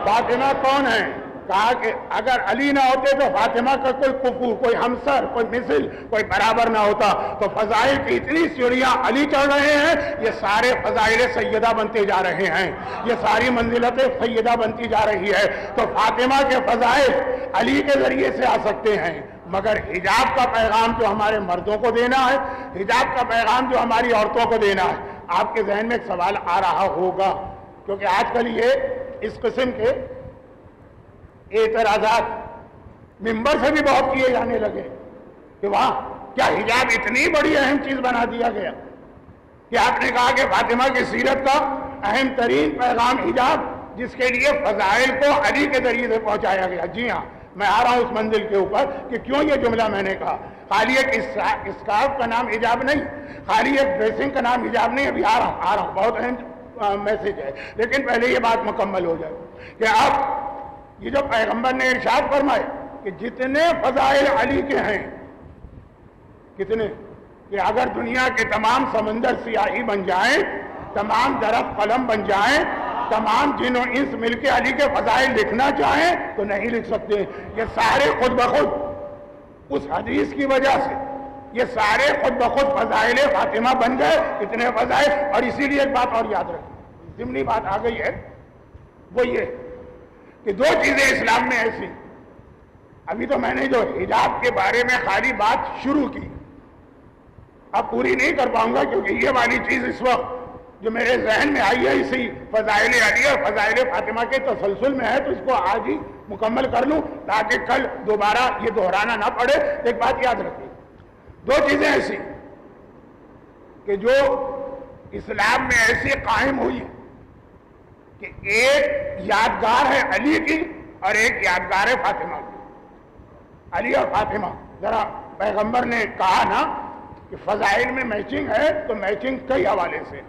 فاطمہ کون ہے؟ کہا کہ اگر علی نہ ہوتے تو فاطمہ کا کوئی کفو، کوئی ہمسر، کوئی مثل، کوئی برابر نہ ہوتا۔ تو فضائل کی اتنی سیڑھیاں علی چڑھ رہے ہیں، یہ سارے فضائل سیدہ بنتے جا رہے ہیں، یہ ساری منزلت سیدہ بنتی جا رہی ہے۔ تو فاطمہ کے فضائل علی کے ذریعے سے آ سکتے ہیں، مگر حجاب کا پیغام جو ہمارے مردوں کو دینا ہے، حجاب کا پیغام جو ہماری عورتوں کو دینا ہے۔ آپ کے ذہن میں ایک سوال آ رہا ہوگا، کیونکہ آج کل یہ اس قسم کے اعتراضات ممبر سے بھی بہت کیے جانے لگے کہ واہ، کیا حجاب اتنی بڑی اہم چیز بنا دیا گیا کہ آپ نے کہا کہ فاطمہ کی سیرت کا اہم ترین پیغام حجاب، جس کے لیے فضائل کو علی کے ذریعے سے پہنچایا گیا۔ جی ہاں، میں آ رہا ہوں اس منزل کے اوپر کہ کیوں یہ جملہ میں نے کہا۔ خالی ایک اسکارف کا نام حجاب نہیں، خالی ایک ڈریسنگ کا نام حجاب نہیں۔ ابھی آ رہا ہوں، بہت اہم میسج ہے، لیکن پہلے یہ بات مکمل ہو جائے کہ اب یہ جو پیغمبر نے ارشاد فرمائے کہ جتنے فضائل علی کے ہیں، کتنے، کہ اگر دنیا کے تمام سمندر سیاہی بن جائیں، تمام درخت قلم بن جائیں، تمام جن و انس مل کے علی کے فضائل لکھنا چاہیں تو نہیں لکھ سکتے۔ یہ سارے خود بخود اس حدیث کی وجہ سے یہ سارے خود بخود فضائل فاطمہ بن گئے، اتنے فضائل۔ اور اسی لیے ایک بات اور یاد رکھیں، ضمنی بات آ گئی ہے، وہ یہ کہ دو چیزیں اسلام میں ایسی، ابھی تو میں نے جو حجاب کے بارے میں خالی بات شروع کی، اب پوری نہیں کر پاؤں گا، کیونکہ یہ والی چیز اس وقت جو میرے ذہن میں آئی ہے اسی فضائل علی اور فضائل فاطمہ کے تسلسل میں ہے، تو اس کو آج ہی مکمل کر لوں تاکہ کل دوبارہ یہ دہرانا نہ پڑے۔ ایک بات یاد رکھیں، دو چیزیں ایسی کہ جو اسلام میں ایسی قائم ہوئی کہ ایک یادگار ہے علی کی اور ایک یادگار ہے فاطمہ کی۔ علی اور فاطمہ، ذرا پیغمبر نے کہا نا کہ فضائل میں میچنگ ہے تو میچنگ کئی حوالے سے۔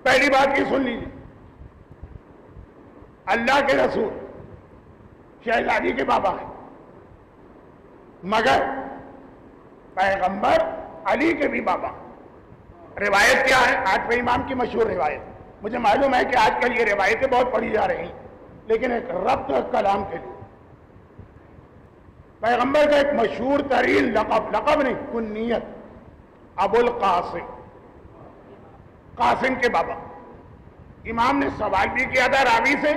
پہلی بات یہ سن لیجیے، اللہ کے رسول شہزادی کے بابا ہیں، مگر پیغمبر علی کے بھی بابا۔ روایت کیا ہے؟ آٹھویں امام کی مشہور روایت، مجھے معلوم ہے کہ آج کل یہ روایتیں بہت پڑھی جا رہی ہیں، لیکن ایک ربط کلام کے لیے پیغمبر کا ایک مشہور ترین لقب نہیں، کنیت، ابو القاسم، قاسم کے بابا۔ امام نے سوال بھی کیا تھا راوی سے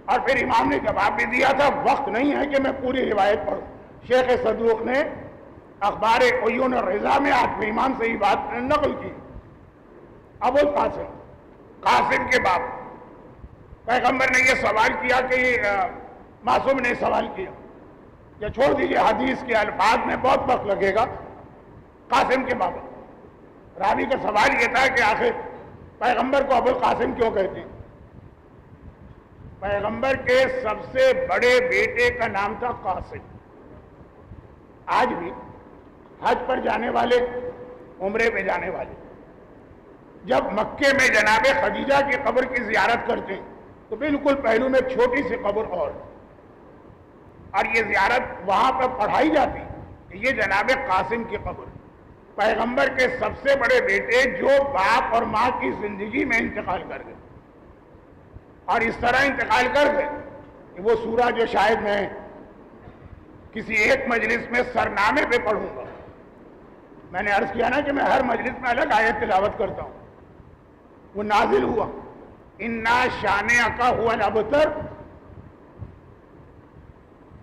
اور پھر امام نے جواب بھی دیا تھا۔ وقت نہیں ہے کہ میں پوری روایت پڑھوں۔ شیخ صدوق نے اخبار عیون الرضا میں آٹھویں امام سے یہ بات نقل کی۔ ابو القاسم، قاسم کے باپ۔ پیغمبر نے یہ سوال کیا کہ معصوم نے سوال کیا، یا چھوڑ دیجئے حدیث کے الفاظ میں بہت وقت لگے گا۔ قاسم کے بابا، راوی کا سوال یہ تھا کہ آخر پیغمبر کو ابو القاسم کیوں کہتے ہیں؟ پیغمبر کے سب سے بڑے بیٹے کا نام تھا قاسم۔ آج بھی حج پر جانے والے، عمرے پہ جانے والے جب مکے میں جناب خدیجہ کی قبر کی زیارت کرتے ہیں تو بالکل پہلو میں ایک چھوٹی سی قبر اور یہ زیارت وہاں پر پڑھائی جاتی کہ یہ جناب قاسم کی قبر، پیغمبر کے سب سے بڑے بیٹے جو باپ اور ماں کی زندگی میں انتقال کر گئے، اور اس طرح انتقال کر گئے کہ وہ سورہ جو شاید میں کسی ایک مجلس میں سرنامے پہ پڑھوں گا۔ میں نے عرض کیا نا کہ میں ہر مجلس میں الگ آیت تلاوت کرتا ہوں۔ وہ نازل ہوا، اِنَّا شَانِئَكَ هُوَ الْأَبْتَرُ،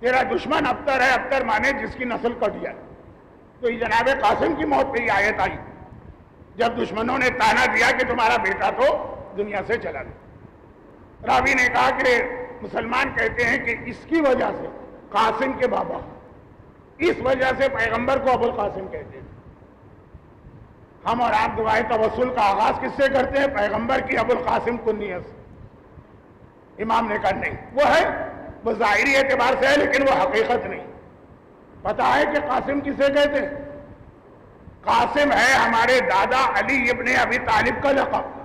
تیرا دشمن ابتر ہے، ابتر مانے جس کی نسل کٹ جائے۔ تو یہ جناب قاسم کی موت پہ یہ آیت آئی جب دشمنوں نے تانا دیا کہ تمہارا بیٹا تو دنیا سے چلا گیا۔ راوی نے کہا کہ مسلمان کہتے ہیں کہ اس کی وجہ سے قاسم کے بابا، اس وجہ سے پیغمبر کو ابو القاسم کہتے ہیں۔ ہم اور آپ دعائے توسل کا آغاز کس سے کرتے ہیں؟ پیغمبر کی ابو القاسم کنیت سے۔ امام نے کہا نہیں، وہ ہے، وہ ظاہری اعتبار سے ہے لیکن وہ حقیقت نہیں۔ پتہ ہے کہ قاسم کسے کہتے ہیں؟ قاسم ہے ہمارے دادا علی ابن ابی طالب کا لقب۔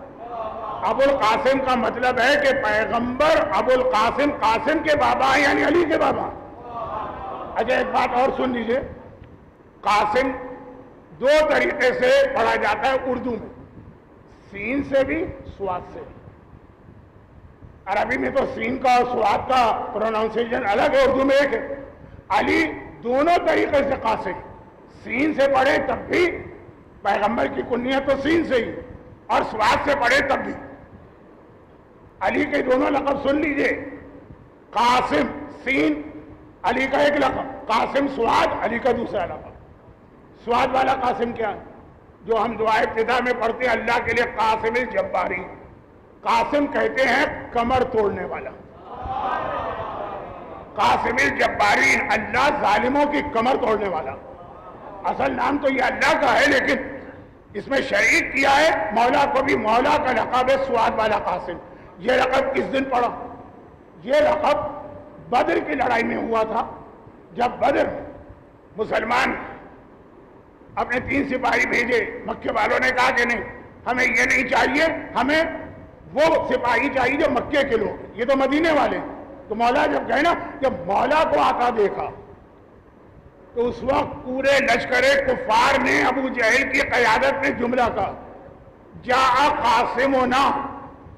ابو القاسم کا مطلب ہے کہ پیغمبر ابو القاسم، قاسم کے بابا ہیں یعنی علی کے بابا۔ اچھا ایک بات اور سن لیجئے، قاسم دو طریقے سے پڑھا جاتا ہے اردو میں، سین سے بھی سواد سے بھی۔ عربی میں تو سین کا اور سواد کا پروناؤنسیشن الگ ہے، اردو میں ایک ہے۔ علی دونوں طریقے سے قاسم، سین سے پڑھے تب بھی پیغمبر کی کنیت تو سین سے ہی، اور سواد سے پڑھے تب بھی۔ علی کے دونوں لقب سن لیجئے، قاسم سین علی کا ایک لقب، قاسم سواد علی کا دوسرا لقب۔ سواد والا قاسم کیا ہے؟ جو ہم دعائے ابتدا میں پڑھتے ہیں اللہ کے لیے، قاسم الجباری۔ قاسم کہتے ہیں کمر توڑنے والا، قاسم الجباری، اللہ ظالموں کی کمر توڑنے والا۔ اصل نام تو یہ اللہ کا ہے لیکن اس میں شریک کیا ہے مولا کو بھی، مولا کا لقب ہے سواد والا قاسم۔ یہ لقب کس دن پڑا؟ یہ لقب بدر کی لڑائی میں ہوا تھا، جب بدر مسلمان اپنے 3 سپاہی بھیجے، مکے والوں نے کہا کہ نہیں ہمیں یہ نہیں چاہیے، ہمیں وہ سپاہی چاہیے جو مکے کے لوگ، یہ تو مدینے والے۔ تو مولا جب گئے نا، جب مولا کو آتا دیکھا تو اس وقت پورے لشکر کفار نے ابو جہل کی قیادت میں جملہ کہا، جاء قاسمنا،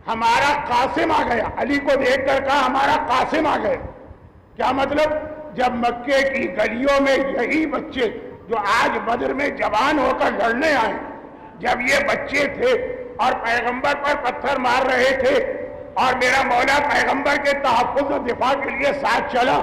ہمارا قاسم آ گیا۔ علی کو دیکھ کر کہا ہمارا قاسم آ گئے۔ کیا مطلب؟ جب مکے کی گلیوں میں یہی بچے جو آج بدر میں جوان ہو کر لڑنے آئے، جب یہ بچے تھے اور پیغمبر پر پتھر مار رہے تھے اور میرا مولا پیغمبر کے تحفظ و دفاع کے لیے ساتھ چلا،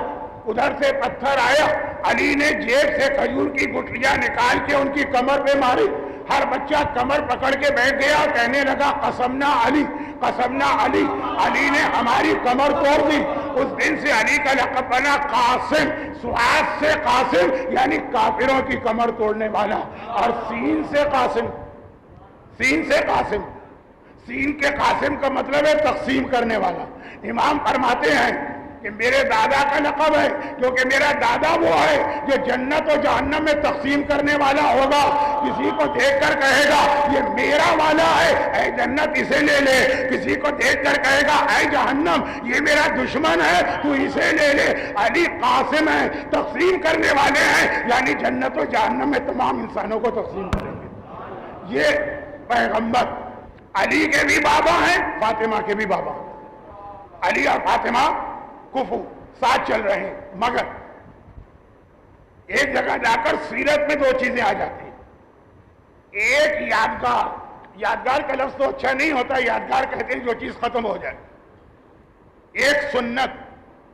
ادھر سے پتھر آیا، علی نے جیب سے کھجور کی گٹھلیاں نکال کے ان کی کمر پہ ماری، ہر بچہ کمر پکڑ کے بیٹھ گیا، کہنے لگا قسمنا علی، قسمنا علی، علی نے ہماری کمر توڑ دی۔ اس دن سے علی کا لقب بنا قاسم، سعاد سے قاسم یعنی کافروں کی کمر توڑنے والا، اور سین سے قاسم، سین سے قاسم، سین کے قاسم کا مطلب ہے تقسیم کرنے والا۔ امام فرماتے ہیں کہ میرے دادا کا لقب ہے، کیونکہ میرا دادا وہ ہے جو جنت و جہنم میں تقسیم کرنے والا ہوگا۔ کسی کو دیکھ کر کہے گا یہ میرا والا ہے، اے جنت اسے لے لے، کسی کو دیکھ کر کہے گا اے جہنم یہ میرا دشمن ہے تو اسے لے لے۔ علی قاسم ہے، تقسیم کرنے والے ہیں، یعنی جنت و جہنم میں تمام انسانوں کو تقسیم کریں گے۔ یہ پیغمبر علی کے بھی بابا ہیں، فاطمہ کے بھی بابا ہیں۔ علی اور فاطمہ کفو ساتھ چل رہے ہیں، مگر ایک جگہ جا کر سیرت میں دو چیزیں آ جاتی ہیں۔ ایک یادگار، یادگار کا لفظ تو اچھا نہیں ہوتا، یادگار کہتے ہیں جو چیز ختم ہو جائے۔ ایک سنت،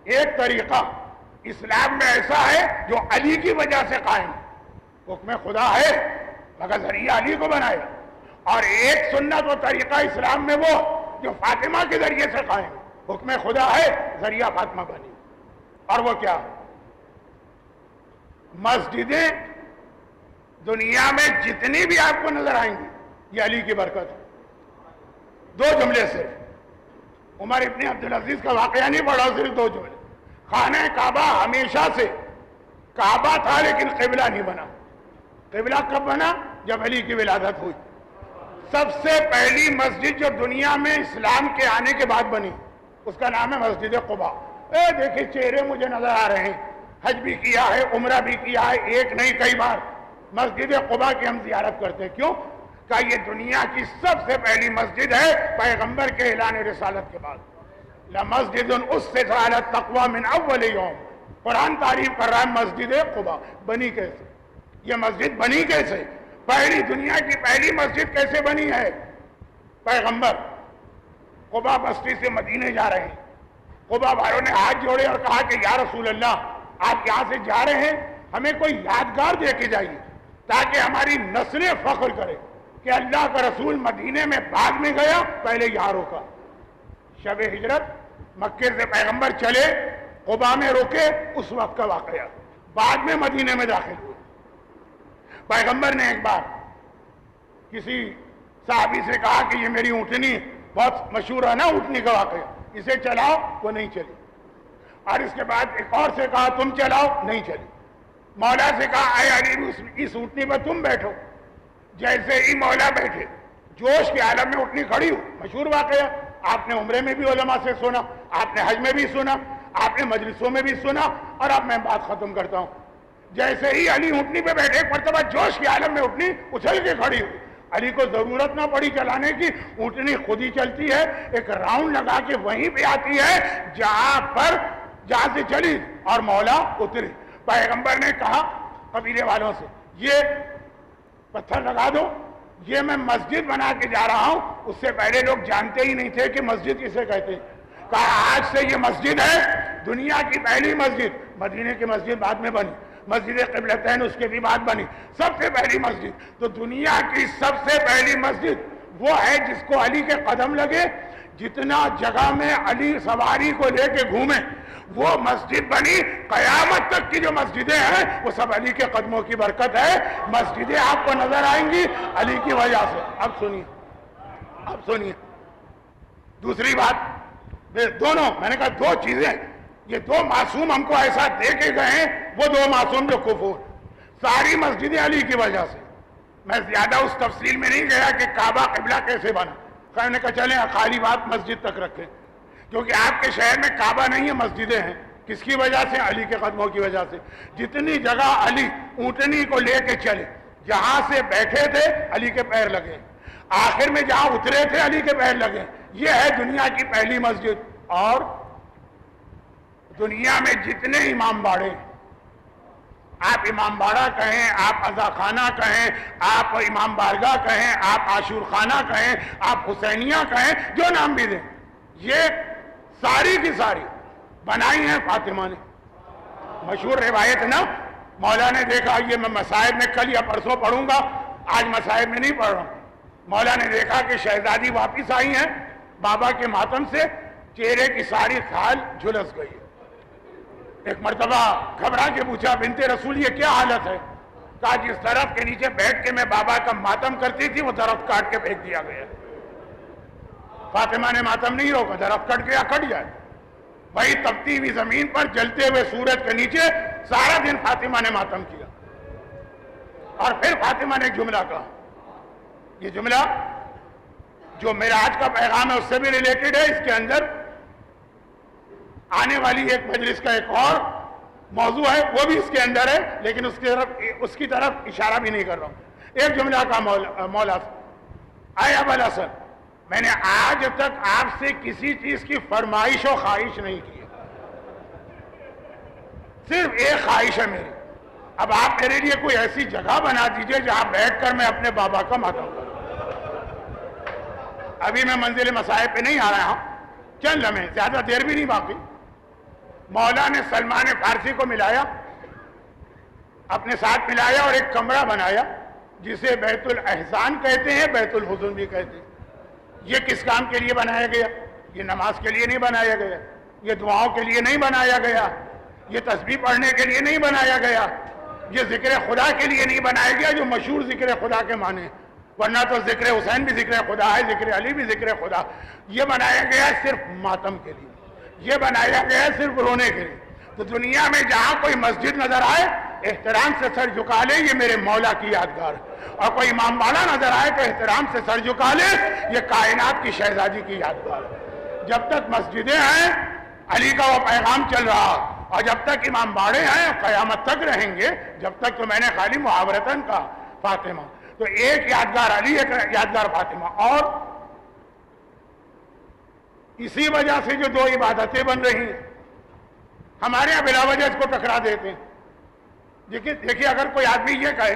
ایک طریقہ اسلام میں ایسا ہے جو علی کی وجہ سے قائم ہے، حکم خدا ہے مگر ذریعہ علی کو بنایا۔ اور ایک سنت و طریقہ اسلام میں وہ جو فاطمہ کے ذریعے سے قائم ہے، حکم خدا ہے ذریعہ فاطمہ بنی۔ اور وہ کیا؟ مسجدیں دنیا میں جتنی بھی آپ کو نظر آئیں گی یہ علی کی برکت ہے۔ دو جملے صرف، عمر ابن عبدالعزیز کا واقعہ نہیں پڑھا، صرف دو جملے۔ خانہ کعبہ ہمیشہ سے کعبہ تھا لیکن قبلہ نہیں بنا۔ قبلہ کب بنا؟ جب علی کی ولادت ہوئی۔ سب سے پہلی مسجد جو دنیا میں اسلام کے آنے کے بعد بنی اس کا نام ہے مسجد قباء۔ دیکھیں چہرے مجھے نظر آ رہے ہیں، حج بھی کیا ہے، عمرہ بھی کیا ہے، ایک نہیں کئی بار مسجد قباء کی ہم زیارت کرتے ہیں۔ کیوں؟ کہ یہ دنیا کی سب سے پہلی مسجد ہے پیغمبر کے اعلان رسالت کے بعد۔ لَمَسْجِدٌ أُسِّسَ عَلَى التَّقْوَى مِنْ أَوَّلِ يَوْمٍ۔ قرآن تعریف کر رہا ہے مسجد قباء بنی کیسے، یہ مسجد بنی کیسے، پہلی دنیا کی پہلی مسجد کیسے بنی ہے؟ پیغمبر قباء بستی سے مدینے جا رہے ہیں، قباء والوں نے ہاتھ جوڑے اور کہا کہ یا رسول اللہ آپ یہاں سے جا رہے ہیں، ہمیں کوئی یادگار دے کے جائیے تاکہ ہماری نسلیں فخر کرے کہ اللہ کا رسول مدینے میں بعد میں گیا، پہلے یہاں روکا۔ شب ہجرت مکے سے پیغمبر چلے، قباء میں روکے، اس وقت کا واقعہ، بعد میں مدینے میں داخل ہوئے۔ پیغمبر نے ایک بار کسی صحابی سے کہا کہ یہ میری اونٹنی بہت مشہور ہے نا، اونٹنی کا واقعہ، اسے چلاؤ، وہ نہیں چلی۔ اور اس کے بعد ایک اور سے کہا تم چلاؤ، نہیں چلی۔ مولا سے کہا اے علی اس اونٹنی پر تم بیٹھو، جیسے ہی مولا بیٹھے جوش کے عالم میں اونٹنی کھڑی ہو، مشہور واقعہ، آپ نے عمرے میں بھی علماء سے سنا، آپ نے حج میں بھی سنا، آپ نے مجلسوں میں بھی سنا، اور اب میں بات ختم کرتا ہوں۔ جیسے ہی علی اونٹنی پہ بیٹھے ایک مرتبہ جوش کے عالم میں اونٹنی اچھل کے کھڑی ہوئی، علی کو ضرورت نہ پڑی چلانے کی، اونٹنی خود ہی چلتی ہے، ایک راؤنڈ لگا کے وہیں پہ آتی ہے جہاں سے چلی، اور مولا اتری۔ پیغمبر نے کہا قبیلے والوں سے یہ پتھر لگا دو، یہ میں مسجد بنا کے جا رہا ہوں، اس سے پہلے لوگ جانتے ہی نہیں تھے کہ مسجد کسے کہتے ہیں۔ کہا آج سے یہ مسجد ہے دنیا کی پہلی مسجد، مدینے کی مسجد بعد میں بنی، مسجد قبلتین اس کے بھی بعد بنی، سب سے پہلی مسجد تو دنیا کی سب سے پہلی مسجد وہ ہے جس کو علی کے قدم لگے۔ جتنا جگہ میں علی سواری کو لے کے گھومے وہ مسجد بنی۔ قیامت تک کی جو مسجدیں ہیں وہ سب علی کے قدموں کی برکت ہے۔ مسجدیں آپ کو نظر آئیں گی علی کی وجہ سے۔ اب سنیے دوسری بات، دونوں میں نے کہا دو چیزیں، یہ دو معصوم ہم کو ایسا دے کے گئے ہیں، وہ دو معصوم جو کفر، ساری مسجدیں علی کی وجہ سے۔ میں زیادہ اس تفصیل میں نہیں گیا کہ کعبہ قبلہ کیسے بنا، خیر نے کہا چلیں خالی بات مسجد تک رکھیں، کیونکہ آپ کے شہر میں کعبہ نہیں ہے، مسجدیں ہیں۔ کس کی وجہ سے؟ علی کے قدموں کی وجہ سے۔ جتنی جگہ علی اونٹنی کو لے کے چلے، جہاں سے بیٹھے تھے علی کے پیر لگے، آخر میں جہاں اترے تھے علی کے پیر لگے۔ یہ ہے دنیا کی پہلی مسجد۔ اور دنیا میں جتنے امام باڑے، آپ امام باڑہ کہیں، آپ عزا خانہ کہیں، آپ امام بارگاہ کہیں، آپ عاشور خانہ کہیں، آپ حسینیہ کہیں، جو نام بھی دیں، یہ ساری کی ساری بنائی ہیں فاطمہ نے۔ مشہور روایت نا، مولا نے دیکھا، یہ میں مسائب میں کل یا پرسوں پڑھوں گا، آج مصائب میں نہیں پڑھ رہا ہوں. مولا نے دیکھا کہ شہزادی واپس آئی ہیں بابا کے ماتم سے, چہرے کی ساری کھال جھلس گئی. ایک مرتبہ گھبرا کے پوچھا, بنت رسول یہ کیا حالت ہے؟ کہا جس درخت کے نیچے بیٹھ کے میں بابا کا ماتم کرتی تھی وہ درخت کاٹ کے پھینک دیا گیا. فاطمہ نے ماتم نہیں روکا, درخت کٹ گیا کٹ جائے. وہی تپتی ہوئی زمین پر جلتے ہوئے سورج کے نیچے سارا دن فاطمہ نے ماتم کیا. اور پھر فاطمہ نے ایک جملہ کہا, یہ جملہ جو معراج کا پیغام ہے اس سے بھی ریلیٹڈ ہے, اس کے اندر آنے والی ایک مجلس کا ایک اور موضوع ہے وہ بھی اس کے اندر ہے, لیکن اس کی طرف اشارہ بھی نہیں کر رہا ہوں. ایک جملہ کا مولا اے ابا الحسن, میں نے آج تک آپ سے کسی چیز کی فرمائش و خواہش نہیں کی, صرف ایک خواہش ہے میری, اب آپ میرے لیے کوئی ایسی جگہ بنا دیجئے جہاں بیٹھ کر میں اپنے بابا کا ماتم کروں. ابھی میں منزل مسائب پہ نہیں آ رہا ہوں, چند لمحے, زیادہ دیر بھی نہیں باقی. مولا نے سلمان فارسی کو ملایا, اپنے ساتھ ملایا اور ایک کمرہ بنایا جسے بیت الاحزان کہتے ہیں, بیت الحزن بھی کہتے ہیں. یہ کس کام کے لیے بنایا گیا؟ یہ نماز کے لیے نہیں بنایا گیا, یہ دعاؤں کے لیے نہیں بنایا گیا, یہ تسبیح پڑھنے کے لیے نہیں بنایا گیا, یہ ذکر خدا کے لیے نہیں بنایا گیا جو مشہور ذکر خدا کے معنی, ورنہ تو ذکر حسین بھی ذکر خدا ہے, ذکر علی بھی ذکر خدا. یہ بنایا گیا صرف ماتم کے لیے, یہ بنایا گیا صرف رونے کے لیے. تو دنیا میں جہاں کوئی مسجد نظر آئے احترام سے سر جھکا لے, یہ میرے مولا کی یادگار ہے. اور کوئی امام باڑہ نظر آئے تو احترام سے سر جھکا لے, یہ کائنات کی شہزادی کی یادگار ہے. جب تک مسجدیں ہیں علی کا وہ پیغام چل رہا, اور جب تک امام باڑے ہیں قیامت تک رہیں گے. جب تک تو میں نے خالی محاورتاً کہا فاطمہ, تو ایک یادگار علی, ایک یادگار فاطمہ. اور اسی وجہ سے جو دو عبادتیں بن رہی ہیں ہمارے یہاں بلا وجہ اس کو ٹکرا دیتے ہیں. دیکھیے اگر کوئی آدمی یہ کہے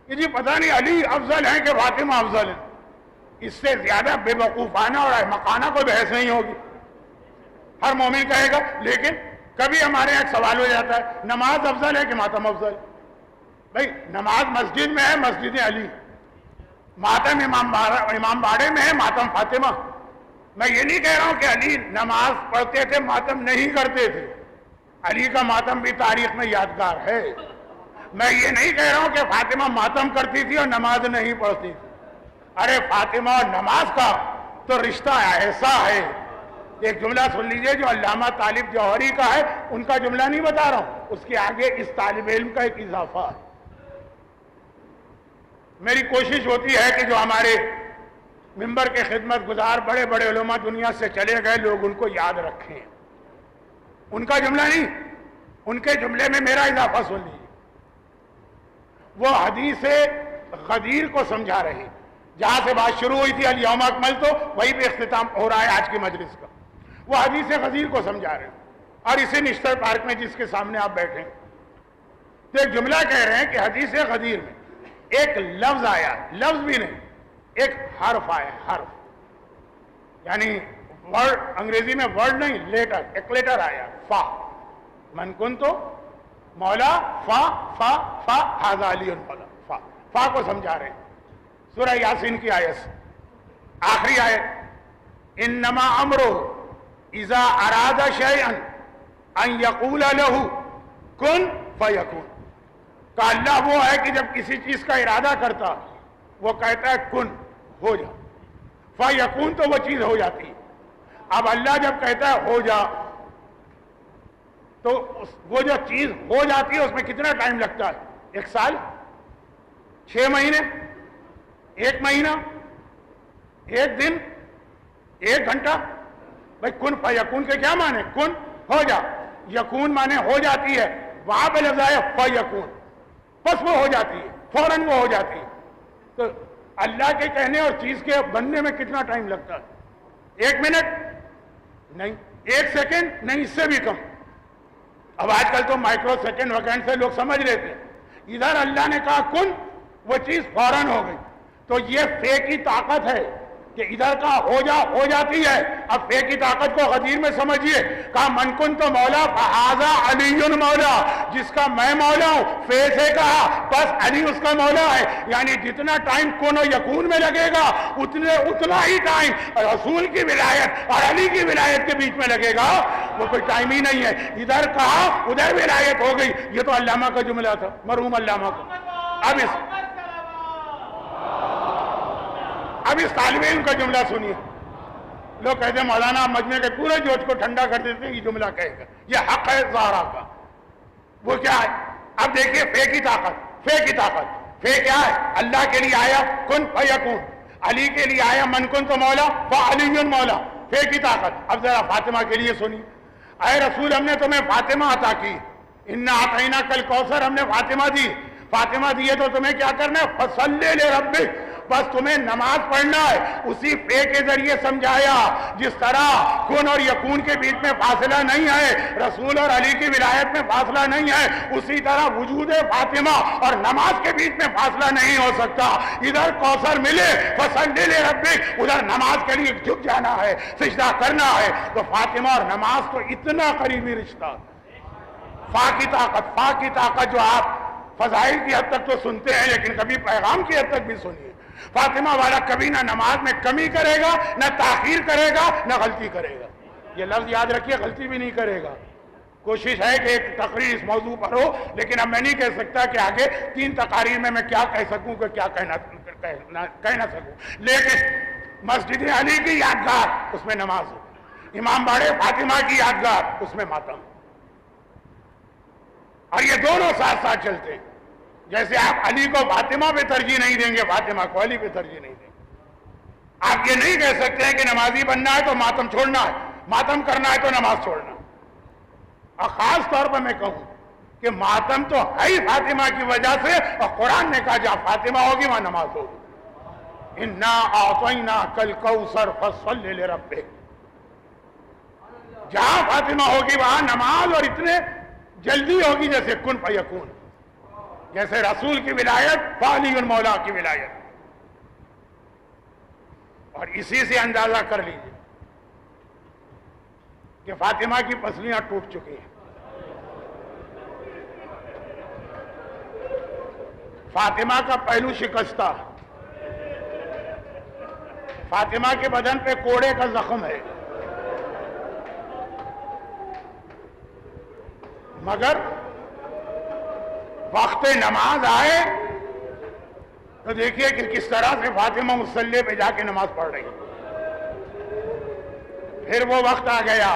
کہ جی پتہ نہیں علی افضل ہیں کہ فاطمہ افضل ہیں, اس سے زیادہ بے وقوفانہ اور احمقانہ کوئی بحث نہیں ہوگی. ہر مومن کہے گا. لیکن کبھی ہمارے یہاں ایک سوال ہو جاتا ہے, نماز افضل ہے کہ ماتم افضل؟ بھائی نماز مسجد میں ہے, مسجد علی. ماتم امام باڑے میں ہے, ماتم فاطمہ. میں یہ نہیں کہہ رہا ہوں کہ علی نماز پڑھتے تھے ماتم نہیں کرتے تھے, علی کا ماتم بھی تاریخ میں یادگار ہے. میں یہ نہیں کہہ رہا ہوں کہ فاطمہ ماتم کرتی تھی اور نماز نہیں پڑھتی تھی. ارے فاطمہ اور نماز کا تو رشتہ ایسا ہے. ایک جملہ سن لیجئے جو علامہ طالب جوہری کا ہے, ان کا جملہ نہیں بتا رہا ہوں, اس کے آگے اس طالب علم کا ایک اضافہ ہے. میری کوشش ہوتی ہے کہ جو ہمارے ممبر کے خدمت گزار بڑے بڑے علماء دنیا سے چلے گئے لوگ ان کو یاد رکھیں. ان کا جملہ نہیں, ان کے جملے میں میرا اضافہ سن لیجیے. وہ حدیث غدیر کو سمجھا رہے, جہاں سے بات شروع ہوئی تھی الیوم اکملت, تو وہی پہ اختتام ہو رہا ہے آج کی مجلس کا. وہ حدیث غدیر کو سمجھا رہے ہیں, اور اسی نشتر پارک میں جس کے سامنے آپ بیٹھے ہیں تو ایک جملہ کہہ رہے ہیں کہ حدیث غدیر میں ایک لفظ آیا, لفظ بھی نہیں ایک حرف آیا, حرف یعنی ورڈ, انگریزی میں ورڈ نہیں لیٹر, ایک لیٹر آیا فا. من کنتو مولا فا فا فا ھذا علی مولا, فا. فا کو سمجھا رہے ہیں. سورہ یاسین کی آیت آخری آیت, انما امرہ اذا اراد شیئا ان یقول لہ کن فیکون. کہ اللہ وہ ہے کہ جب کسی چیز کا ارادہ کرتا وہ کہتا ہے کن, ہو جا. فیکون تو وہ چیز ہو جاتی ہے. اب اللہ جب کہتا ہے ہو جا, تو وہ جو چیز ہو جاتی ہے اس میں کتنا ٹائم لگتا ہے؟ 1 سال, 6 مہینے, 1 مہینہ, 1 دن, 1 گھنٹہ. بھائی کن فیکون کے کیا معنی؟ کن ہو جا, یکون معنی ہو جاتی ہے, وہاں پہ لفظ آیا فیکون, بس وہ ہو جاتی ہے, فوراً وہ ہو جاتی ہے. تو اللہ کے کہنے اور چیز کے بننے میں کتنا ٹائم لگتا ہے؟ 1 منٹ نہیں, 1 سیکنڈ نہیں, اس سے بھی کم. اب آج کل تو مائکرو سیکنڈ ویکنڈ سے لوگ سمجھ لیتے ہیں. ادھر اللہ نے کہا کن, وہ چیز فوراً ہو گئی. تو یہ فے کی طاقت ہے, کہ ادھر کا ہو جاتی ہے. اب فے کی طاقت کو غدیر میں سمجھیے. کہا من کنت مولا فہذا علی مولا, جس کا میں مولا ہوں. فے سے کہا بس علی اس کا مولا ہے. یعنی جتنا ٹائم کن و یکون میں لگے گا اتنا ہی ٹائم رسول کی ولایت اور علی کی ولایت کے بیچ میں لگے گا. وہ کوئی ٹائم ہی نہیں ہے. ادھر کہا ادھر ولایت ہو گئی. یہ تو علامہ کا جملہ تھا, مرحوم علامہ کا. اب اس طالب علم کا جملہ سنیے. لوگ کہتے ہیں مولانا مجمع کے پورے جوش کو ٹھنڈا کر دیتے ہیں, یہ جملہ کہے گا. یہ حق ہے زہرا کا. وہ کیا ہے؟ اب دیکھیے فے کی طاقت. فے کیا ہے؟ اللہ کے لیے آیا کن فیکون, علی کے لیے آیا من کن تو مولا فعلی مولا. فے کی طاقت. اب ذرا فاطمہ کے لیے سنیے. اے رسول, ہم نے تمہیں فاطمہ عطا کی. انا اعطیناک کل کوثر, ہم نے فاطمہ دی. فاطمہ دیے تو تمہیں کیا کرنا ہے؟ فصلی لربک, بس تمہیں نماز پڑھنا ہے. اسی فے کے ذریعے سمجھایا. جس طرح کن اور یکون کے بیچ میں فاصلہ نہیں ہے, رسول اور علی کی ولایت میں فاصلہ نہیں ہے, اسی طرح وجود فاطمہ اور نماز کے بیچ میں فاصلہ نہیں ہو سکتا. ادھر کوثر ملے فصلی لربک, ادھر نماز کے لیے جھک جانا ہے, سجدہ کرنا ہے. تو فاطمہ اور نماز تو اتنا قریبی رشتہ. فا کی طاقت جو آپ فضائل کی حد تک تو سنتے ہیں, لیکن کبھی پیغام کی حد تک بھی سنیے. فاطمہ والا کبھی نہ نماز میں کمی کرے گا, نہ تاخیر کرے گا, نہ غلطی کرے گا. یہ لفظ یاد رکھیے, غلطی بھی نہیں کرے گا. کوشش ہے کہ ایک تقریر اس موضوع پر ہو, لیکن اب میں نہیں کہہ سکتا کہ آگے 3 تقاریر میں کیا کہہ سکوں کہ کیا کہہ نہ سکوں. لیکن مسجد علی کی یادگار, اس میں نماز ہو. امام باڑے فاطمہ کی یادگار, اس میں ماتم. اور یہ دونوں ساتھ ساتھ چلتے ہیں. جیسے آپ علی کو فاطمہ پہ ترجیح نہیں دیں گے, فاطمہ کو علی پہ ترجیح نہیں دیں گے. آپ یہ نہیں کہہ سکتے ہیں کہ نمازی بننا ہے تو ماتم چھوڑنا ہے, ماتم کرنا ہے تو نماز چھوڑنا. اور خاص طور پر میں کہوں کہ ماتم تو ہے ہی فاطمہ کی وجہ سے, اور قرآن نے کہا جہاں فاطمہ ہوگی وہاں نماز ہوگی. انا اعطیناک الکوثر فصلی لربک. جہاں فاطمہ ہوگی وہاں نماز, اور اتنے جلدی ہوگی جیسے کن فیکون, جیسے رسول کی ولایت فعلی مولا کی ولایت. اور اسی سے اندازہ کر لیجیے کہ فاطمہ کی پسلیاں ٹوٹ چکی ہیں. فاطمہ کا پہلو شکستہ, فاطمہ کے بدن پہ کوڑے کا زخم ہے, مگر وقت نماز آئے تو دیکھیے کہ کس طرح سے فاطمہ مصلی پہ جا کے نماز پڑھ رہی. پھر وہ وقت آ گیا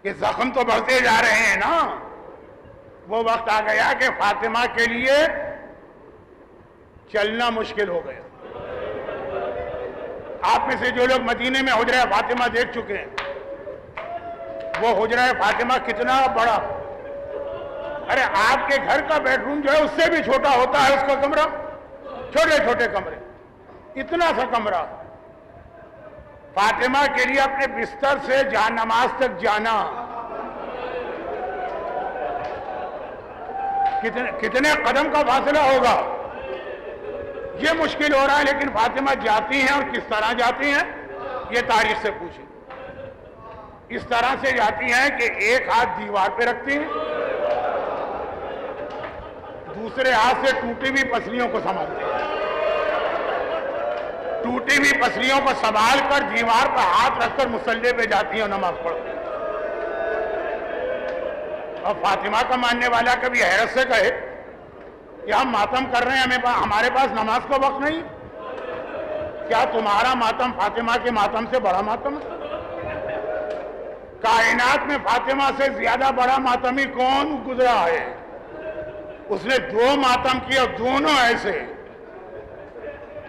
کہ زخم تو بڑھتے جا رہے ہیں نا. وہ وقت آ گیا کہ فاطمہ کے لیے چلنا مشکل ہو گیا. آپ میں سے جو لوگ مدینے میں حجرہ فاطمہ دیکھ چکے ہیں, وہ حجرہ فاطمہ کتنا بڑا. ارے آپ کے گھر کا بیڈ روم جو ہے اس سے بھی چھوٹا ہوتا ہے اس کا کمرہ, چھوٹے چھوٹے کمرے, اتنا سا کمرہ. فاطمہ کے لیے اپنے بستر سے جان نماز تک جانا کتنے قدم کا فاصلہ ہوگا, یہ مشکل ہو رہا ہے. لیکن فاطمہ جاتی ہیں, اور کس طرح جاتی ہیں یہ تاریخ سے پوچھیں. اس طرح سے جاتی ہیں کہ ایک ہاتھ دیوار پہ رکھتی ہیں, دوسرے ہاتھ سے ٹوٹی ہوئی پسلیوں کو سنبھالتے ہیں. ٹوٹی ہوئی پسلیوں کو سنبھال کر دیوار پر ہاتھ رکھ کر مصلی پہ جاتی ہیں اور نماز پڑھتی ہیں. اور فاطمہ کا ماننے والا کبھی حیرت سے کہے کہ ہم ماتم کر رہے ہیں, ہمارے پاس نماز کا وقت نہیں. کیا تمہارا ماتم فاطمہ کے ماتم سے بڑا ماتم ہے؟ کائنات میں فاطمہ سے زیادہ بڑا ماتمی کون گزرا ہے؟ اس نے 2 ماتم کیا, دونوں ایسے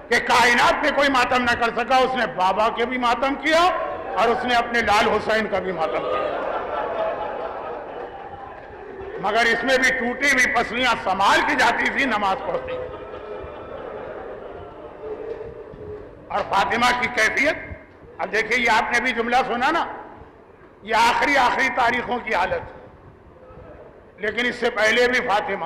کہ کائنات میں کوئی ماتم نہ کر سکا. اس نے بابا کے بھی ماتم کیا, اور اس نے اپنے لال حسین کا بھی ماتم کیا. مگر اس میں بھی ٹوٹی ہوئی پسلیاں سنبھال کی جاتی تھی, نماز پڑھتی. اور فاطمہ کی کیفیت, اب دیکھیے یہ آپ نے بھی جملہ سنا نا, یہ آخری تاریخوں کی حالت. لیکن اس سے پہلے بھی فاطمہ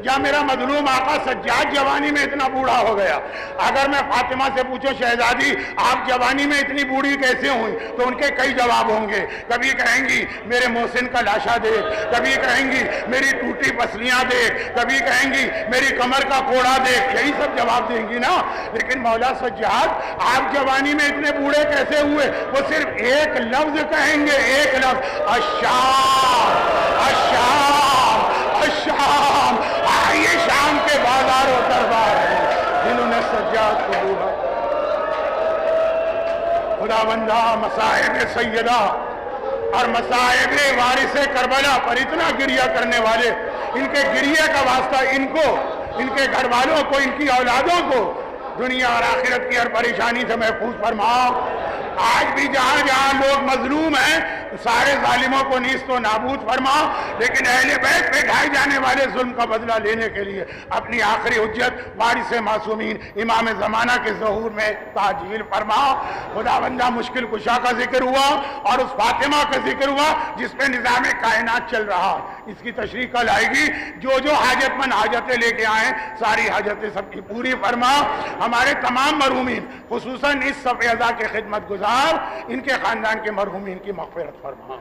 یا میرا مظلوم آقا سجاد جوانی میں اتنا بوڑھا ہو گیا. اگر میں فاطمہ سے پوچھوں شہزادی آپ جوانی میں اتنی بوڑھی کیسے ہوئی, تو ان کے کئی جواب ہوں گے. کبھی کہیں گی میرے محسن کا لاشا دیکھ, کبھی کہیں گی میری ٹوٹی پسلیاں دیکھ, کبھی کہیں گی میری کمر کا کوڑا دیکھ, یہی سب جواب دیں گی نا. لیکن مولا سجاد آپ جوانی میں اتنے بوڑھے کیسے ہوئے؟ وہ صرف ایک لفظ کہیں گے, ایک لفظ, الشام الشام الشام. آئیے شام کے بازار و دربار ہیں جنہوں نے سجاد کو ڈھونڈا. خداوندہ مصائب سیدہ اور مصائب وارث کربلا پر اتنا گریہ کرنے والے, ان کے گریہ کا واسطہ ان کو, ان کے گھر والوں کو, ان کی اولادوں کو دنیا اور آخرت کی ہر پریشانی سے محفوظ فرما. آج بھی جہاں جہاں لوگ مظلوم ہیں سارے ظالموں کو نیست و نابود فرما, لیکن اہل بیت پہ ڈھائے جانے والے ظلم کا بدلہ لینے کے لیے اپنی آخری حجت وارث معصومین امام زمانہ کے ظہور میں تعجیل فرما. خداوندہ مشکل کشا کا ذکر ہوا اور اس فاطمہ کا ذکر ہوا جس پہ نظام کائنات چل رہا. اس کی تشریح کل آئے گی. جو حاجت مند حاجتیں لے کے آئیں ساری حاجتیں سب کی پوری فرما. ہمارے تمام مرحومین خصوصاً اس صف اعضاء کے خدمت گزار, ان کے خاندان کے مرحومین کی مغفرت فرما.